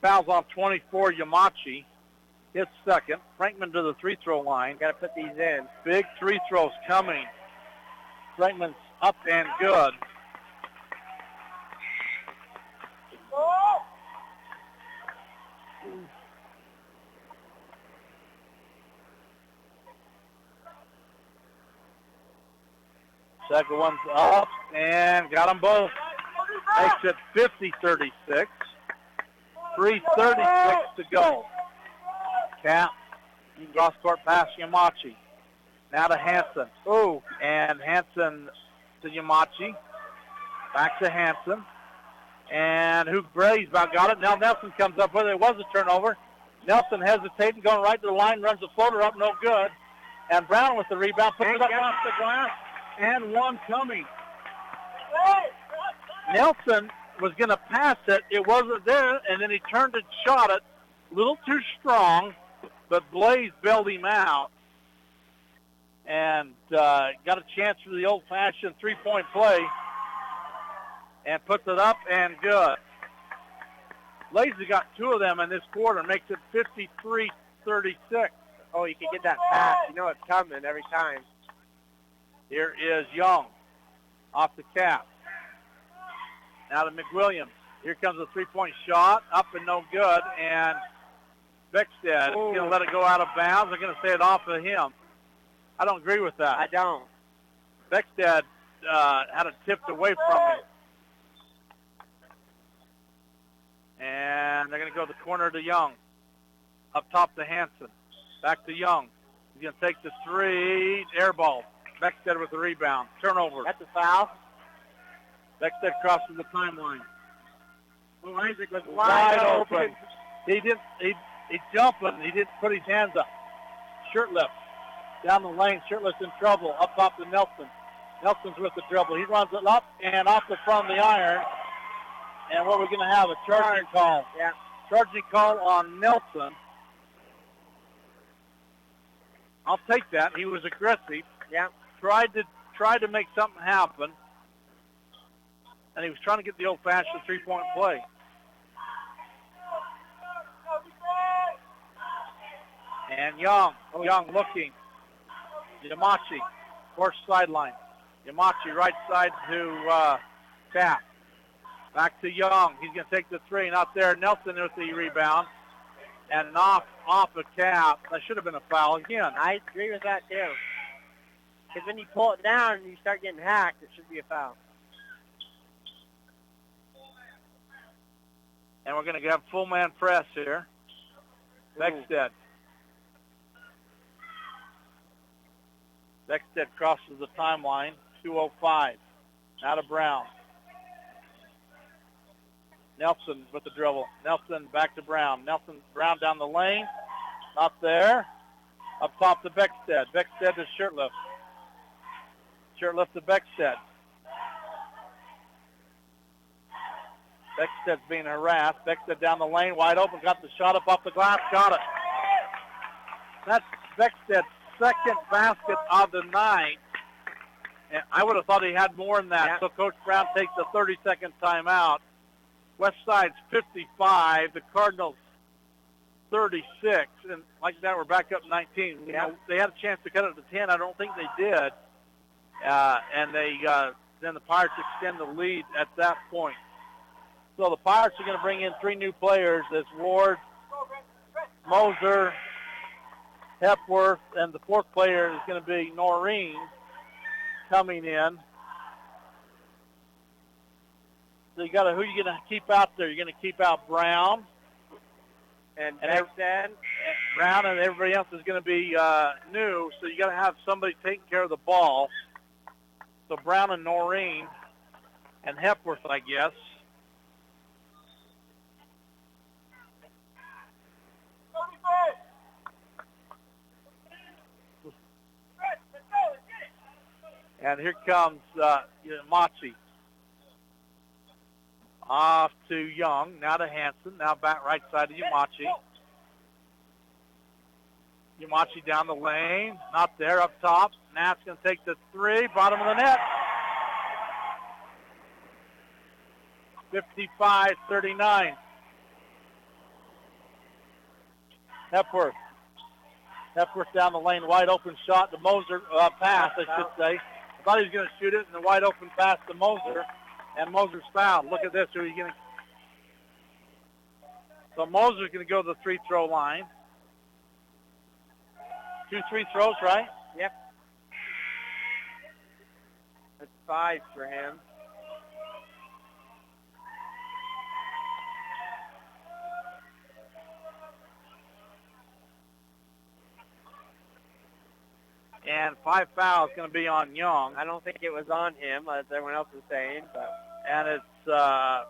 Fouls off 24, Yamachi. His second. Frankman to the free-throw line. Got to put these in. Big free throws coming. Frankman's up and good. Second one's up and got them both. Makes it 50-36. 3:36 to go. Cap, cross-court pass, Yamachi. Now to Hanson. Oh, and Hanson to Yamachi. Back to Hanson. And Bray's about got it. Now Nelson comes up with it. It was a turnover. Nelson hesitating, going right to the line, runs the floater up, no good. And Brown with the rebound, puts it up off the glass, and one coming. Nelson was going to pass it. It wasn't there, and then he turned and shot it. A little too strong, but Blaze bailed him out. And got a chance for the old-fashioned three-point play. And puts it up and good. Lazy got 2 of them in this quarter, makes it 53-36. Oh, you can get that pass. You know it's coming every time. Here is Young off the Cap. Now to McWilliams. Here comes a three-point shot, up and no good, and Beckstead is going to let it go out of bounds. They're going to say it off of him. I don't agree with that. I don't. Beckstead had it tipped away from him. And they're going to go to the corner to Young. Up top to Hanson. Back to Young. He's going to take the three. Air ball. Beckstead with the rebound. Turnover. That's a foul. Beckstead crosses the timeline. Oh, Isaac was wide open. He jumped, but he didn't put his hands up. Shirtlift. Down the lane. Shirtlift's in trouble. Up top to Nelson. Nelson's with the dribble. He runs it up and off the front of the iron. And what we're going to have, a charging call. Yeah. Charging call on Nelson. I'll take that. He was aggressive. Yeah. Tried to make something happen. And he was trying to get the old-fashioned three-point play. And Young looking. Yamachi, course sideline. Yamachi right side to Cap. Back to Young. He's going to take the three. Not there. Nelson with the rebound. And off a Cap. That should have been a foul again. I agree with that, too. Because when you pull it down and you start getting hacked, it should be a foul. And we're going to have full man press here. Beckstead. Beckstead crosses the timeline. 2:05. Now to Brown. Nelson with the dribble. Nelson back to Brown. Brown down the lane. Not there. Up top to Beckstead. Beckstead to Shirtlift. Shirtlift to Beckstead. Beckstead's being harassed. Beckstead down the lane, wide open. Got the shot up off the glass. Got it. That's Beckstead's second basket of the night. And I would have thought he had more than that. Yeah. So Coach Brown takes a 30-second timeout. West Side's 55. The Cardinals 36. And like that, we're back up 19. You know, they had a chance to cut it to 10. I don't think they did. And then the Pirates extend the lead at that point. So the Pirates are going to bring in three new players. That's Ward, Moser, Hepworth, and the fourth player is going to be Noreen coming in. So you got who are you going to keep out there? You're going to keep out Brown. And Beckstead. Brown and everybody else is going to be new. So you got to have somebody taking care of the ball. So Brown and Noreen and Hepworth, I guess. And here comes Machi. Off to Young. Now to Hanson. Now back right side to Yamachi. Yamachi down the lane. Not there. Up top. Nat's going to take the three. Bottom of the net. 55-39. Hepworth. Hepworth down the lane. Wide open shot. The Moser pass, I should say. I thought he was going to shoot it, and the wide open pass to Moser. And Moser's fouled. Look at this. Who are you going to? So Moser's going to go to the free throw line. 2 free throws, right? Yep. That's 5 for him. And 5 fouls going to be on Young. I don't think it was on him, as everyone else is saying. But. And it's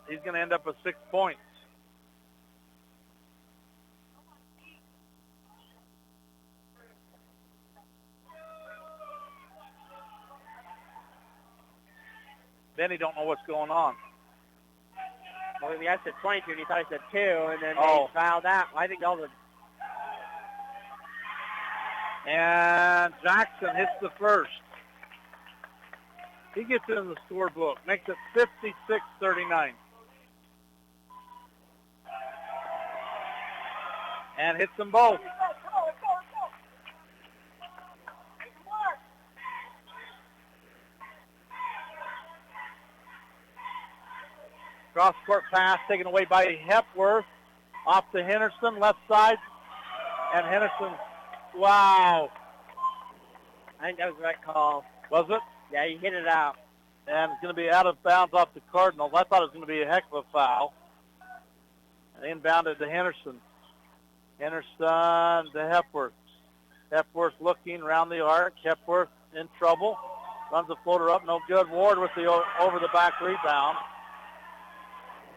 he's going to end up with 6 points. Then he don't know what's going on. Well, I said 22, and he thought I said 2, and then they fouled out. I think all the... And Jackson hits the first. He gets in the scorebook. Makes it 56-39. And hits them both. Cross-court pass taken away by Hepworth. Off to Henderson, left side. And Henderson, wow. I think that was the right call. Was it? Yeah, he hit it out. And it's going to be out of bounds off the Cardinals. I thought it was going to be a heck of a foul. And inbounded to Henderson. Henderson to Hepworth. Hepworth looking around the arc. Hepworth in trouble. Runs the floater up, no good. Ward with the over-the-back rebound.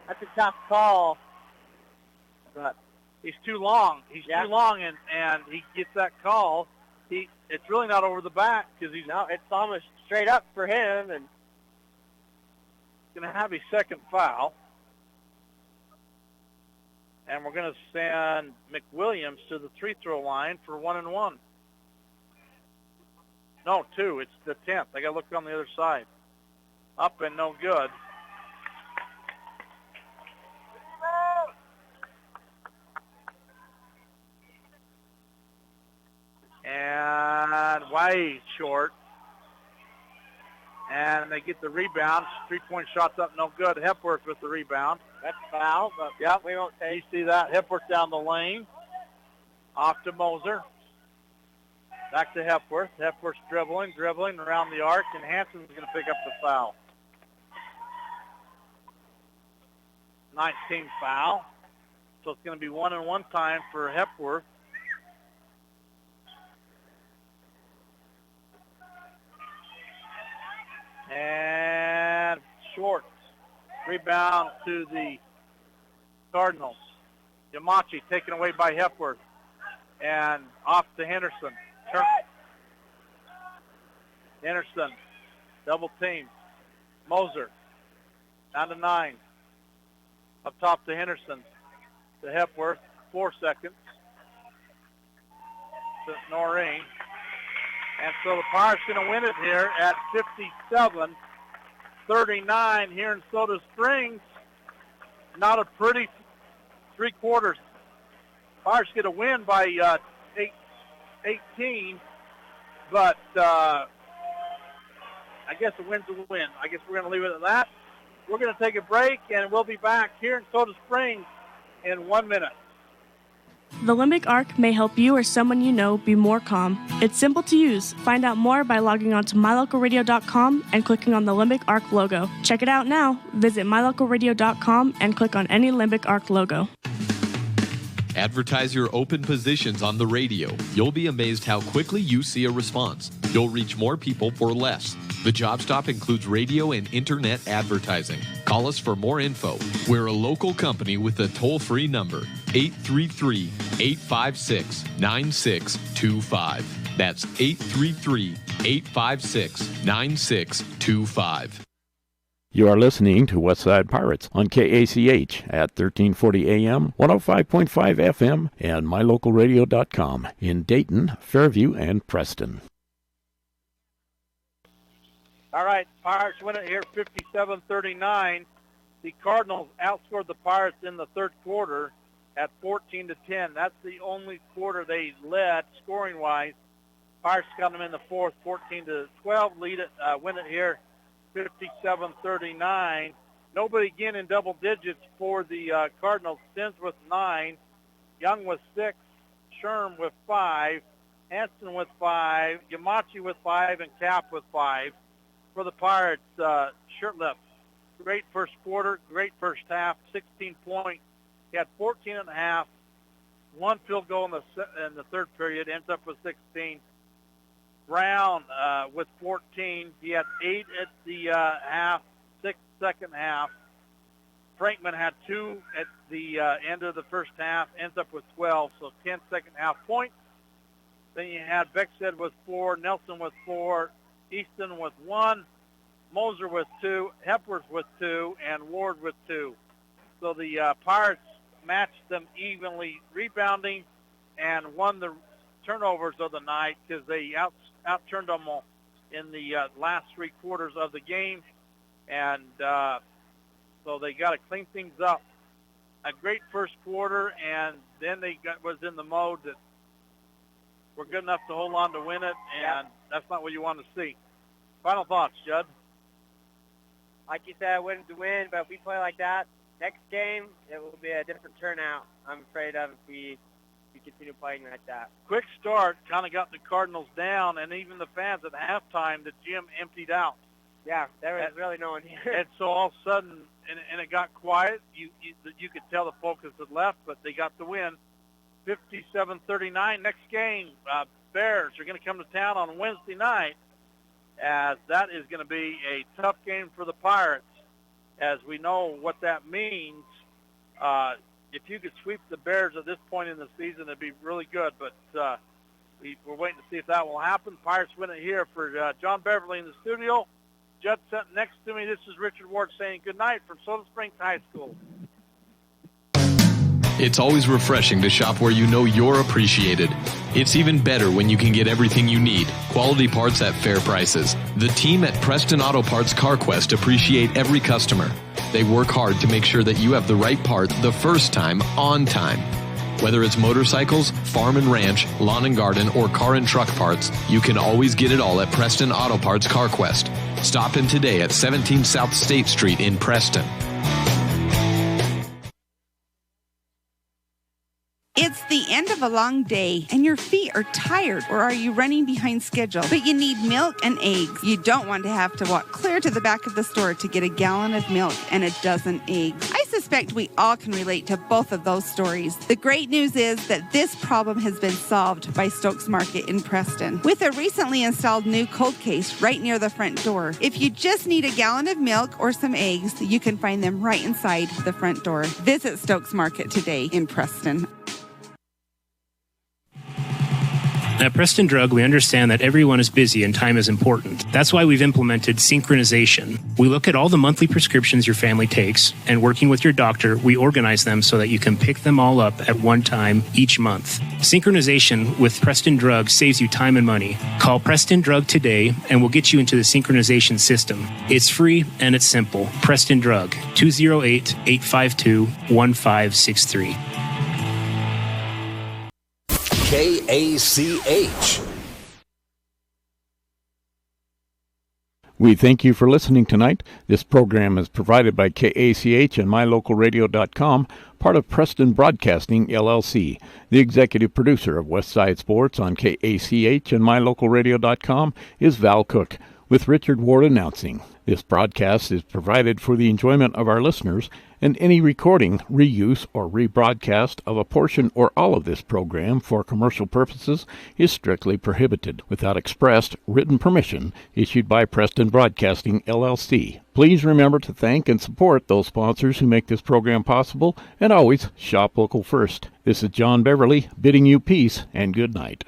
That's a tough call. But he's too long. He's too long, and he gets that call. It's really not over the back because he's it's almost straight up for him, and going to have his second foul. And we're going to send McWilliams to the free-throw line for 1-and-1. No, 2. It's the 10th. I got to look on the other side. Up and no good. And way short. And they get the rebound. 3-point shots up, no good. Hepworth with the rebound. That's a foul, but we won't take. You see that? Hepworth down the lane. Off to Moser. Back to Hepworth. Hepworth's dribbling around the arc, and Hanson's going to pick up the foul. 19th foul. So it's going to be 1-and-1 time for Hepworth. And short. Rebound to the Cardinals. Yamachi taken away by Hepworth. And off to Henderson. Henderson. Double team. Moser. Down to 9. Up top to Henderson. To Hepworth. 4 seconds. To Noreen. And so the Pirates going to win it here at 57-39 here in Soda Springs. Not a pretty 3 quarters. Pirates get a win by 18, but I guess a win's a win. I guess we're going to leave it at that. We're going to take a break, and we'll be back here in Soda Springs in 1 minute. The Limbic Arc may help you or someone you know be more calm. It's simple to use. Find out more by logging on to mylocalradio.com and clicking on the Limbic Arc logo. Check it out now. Visit mylocalradio.com and click on any Limbic Arc logo. Advertise your open positions on the radio. You'll be amazed how quickly you see a response. You'll reach more people for less. The Job Stop includes radio and internet advertising. Call us for more info. We're a local company with a toll-free number, 833-856-9625. That's 833-856-9625. You are listening to Westside Pirates on KACH at 1340 AM, 105.5 FM, and mylocalradio.com in Dayton, Fairview, and Preston. All right, Pirates win it here 57-39. The Cardinals outscored the Pirates in the third quarter at 14-10. That's the only quarter they led scoring-wise. Pirates got them in the fourth, 14-12. Win it here 57-39. Nobody again in double digits for the Cardinals. Sims with 9, Young with 6, Sherm with 5, Hanson with 5, Yamachi with 5, and Cap with 5. For the Pirates, Shirtliff, great first quarter, great first half, 16 points. He had 14 and a half, 1 field goal in the third period, ends up with 16. Brown with 14. He had 8 at the half, 6 second half. Frankman had 2 at the end of the first half, ends up with 12, so 10 second half points. Then you had Beckstead with 4, Nelson with 4, Easton with 1, Moser with 2, Hepworth with 2, and Ward with 2. So the Pirates matched them evenly rebounding and won the turnovers of the night because they outturned them all in the last 3 quarters of the game. And so they got to clean things up. A great first quarter, and then was in the mode that we're good enough to hold on to win it, and that's not what you want to see. Final thoughts, Judd? Like you said, win to win, but if we play like that, next game, it will be a different turnout, I'm afraid of, if we continue playing like that. Quick start kind of got the Cardinals down, and even the fans at halftime, the gym emptied out. Yeah, there was really no one here. And so all of a sudden, and it got quiet. You could tell the focus had left, but they got the win. 57-39. Next game, Bears are going to come to town on Wednesday night, as that is going to be a tough game for the Pirates, as we know what that means. If you could sweep the Bears at this point in the season, it'd be really good, but we're waiting to see if that will happen. Pirates win it here. For John Beverly in the studio, Judd sitting next to me, this is Richard Ward saying good night from Soda Springs High School. It's always refreshing to shop where you know you're appreciated. It's even better when you can get everything you need. Quality parts at fair prices. The team at Preston Auto Parts CarQuest appreciate every customer. They work hard to make sure that you have the right part the first time, on time. Whether it's motorcycles, farm and ranch, lawn and garden, or car and truck parts, you can always get it all at Preston Auto Parts CarQuest. Stop in today at 17 South State Street in Preston. It's the end of a long day and your feet are tired, or are you running behind schedule? But you need milk and eggs. You don't want to have to walk clear to the back of the store to get a gallon of milk and a dozen eggs. I suspect we all can relate to both of those stories. The great news is that this problem has been solved by Stokes Market in Preston with a recently installed new cold case right near the front door. If you just need a gallon of milk or some eggs, you can find them right inside the front door. Visit Stokes Market today in Preston. At Preston Drug, we understand that everyone is busy and time is important. That's why we've implemented synchronization. We look at all the monthly prescriptions your family takes, and working with your doctor, we organize them so that you can pick them all up at one time each month. Synchronization with Preston Drug saves you time and money. Call Preston Drug today, and we'll get you into the synchronization system. It's free and it's simple. Preston Drug, 208-852-1563. KACH. We thank you for listening tonight. This program is provided by KACH and MyLocalRadio.com, part of Preston Broadcasting, LLC. The executive producer of Westside Sports on KACH and MyLocalRadio.com is Val Cook, with Richard Ward announcing. This broadcast is provided for the enjoyment of our listeners, and any recording, reuse, or rebroadcast of a portion or all of this program for commercial purposes is strictly prohibited without expressed written permission issued by Preston Broadcasting, LLC. Please remember to thank and support those sponsors who make this program possible, and always shop local first. This is John Beverly bidding you peace and good night.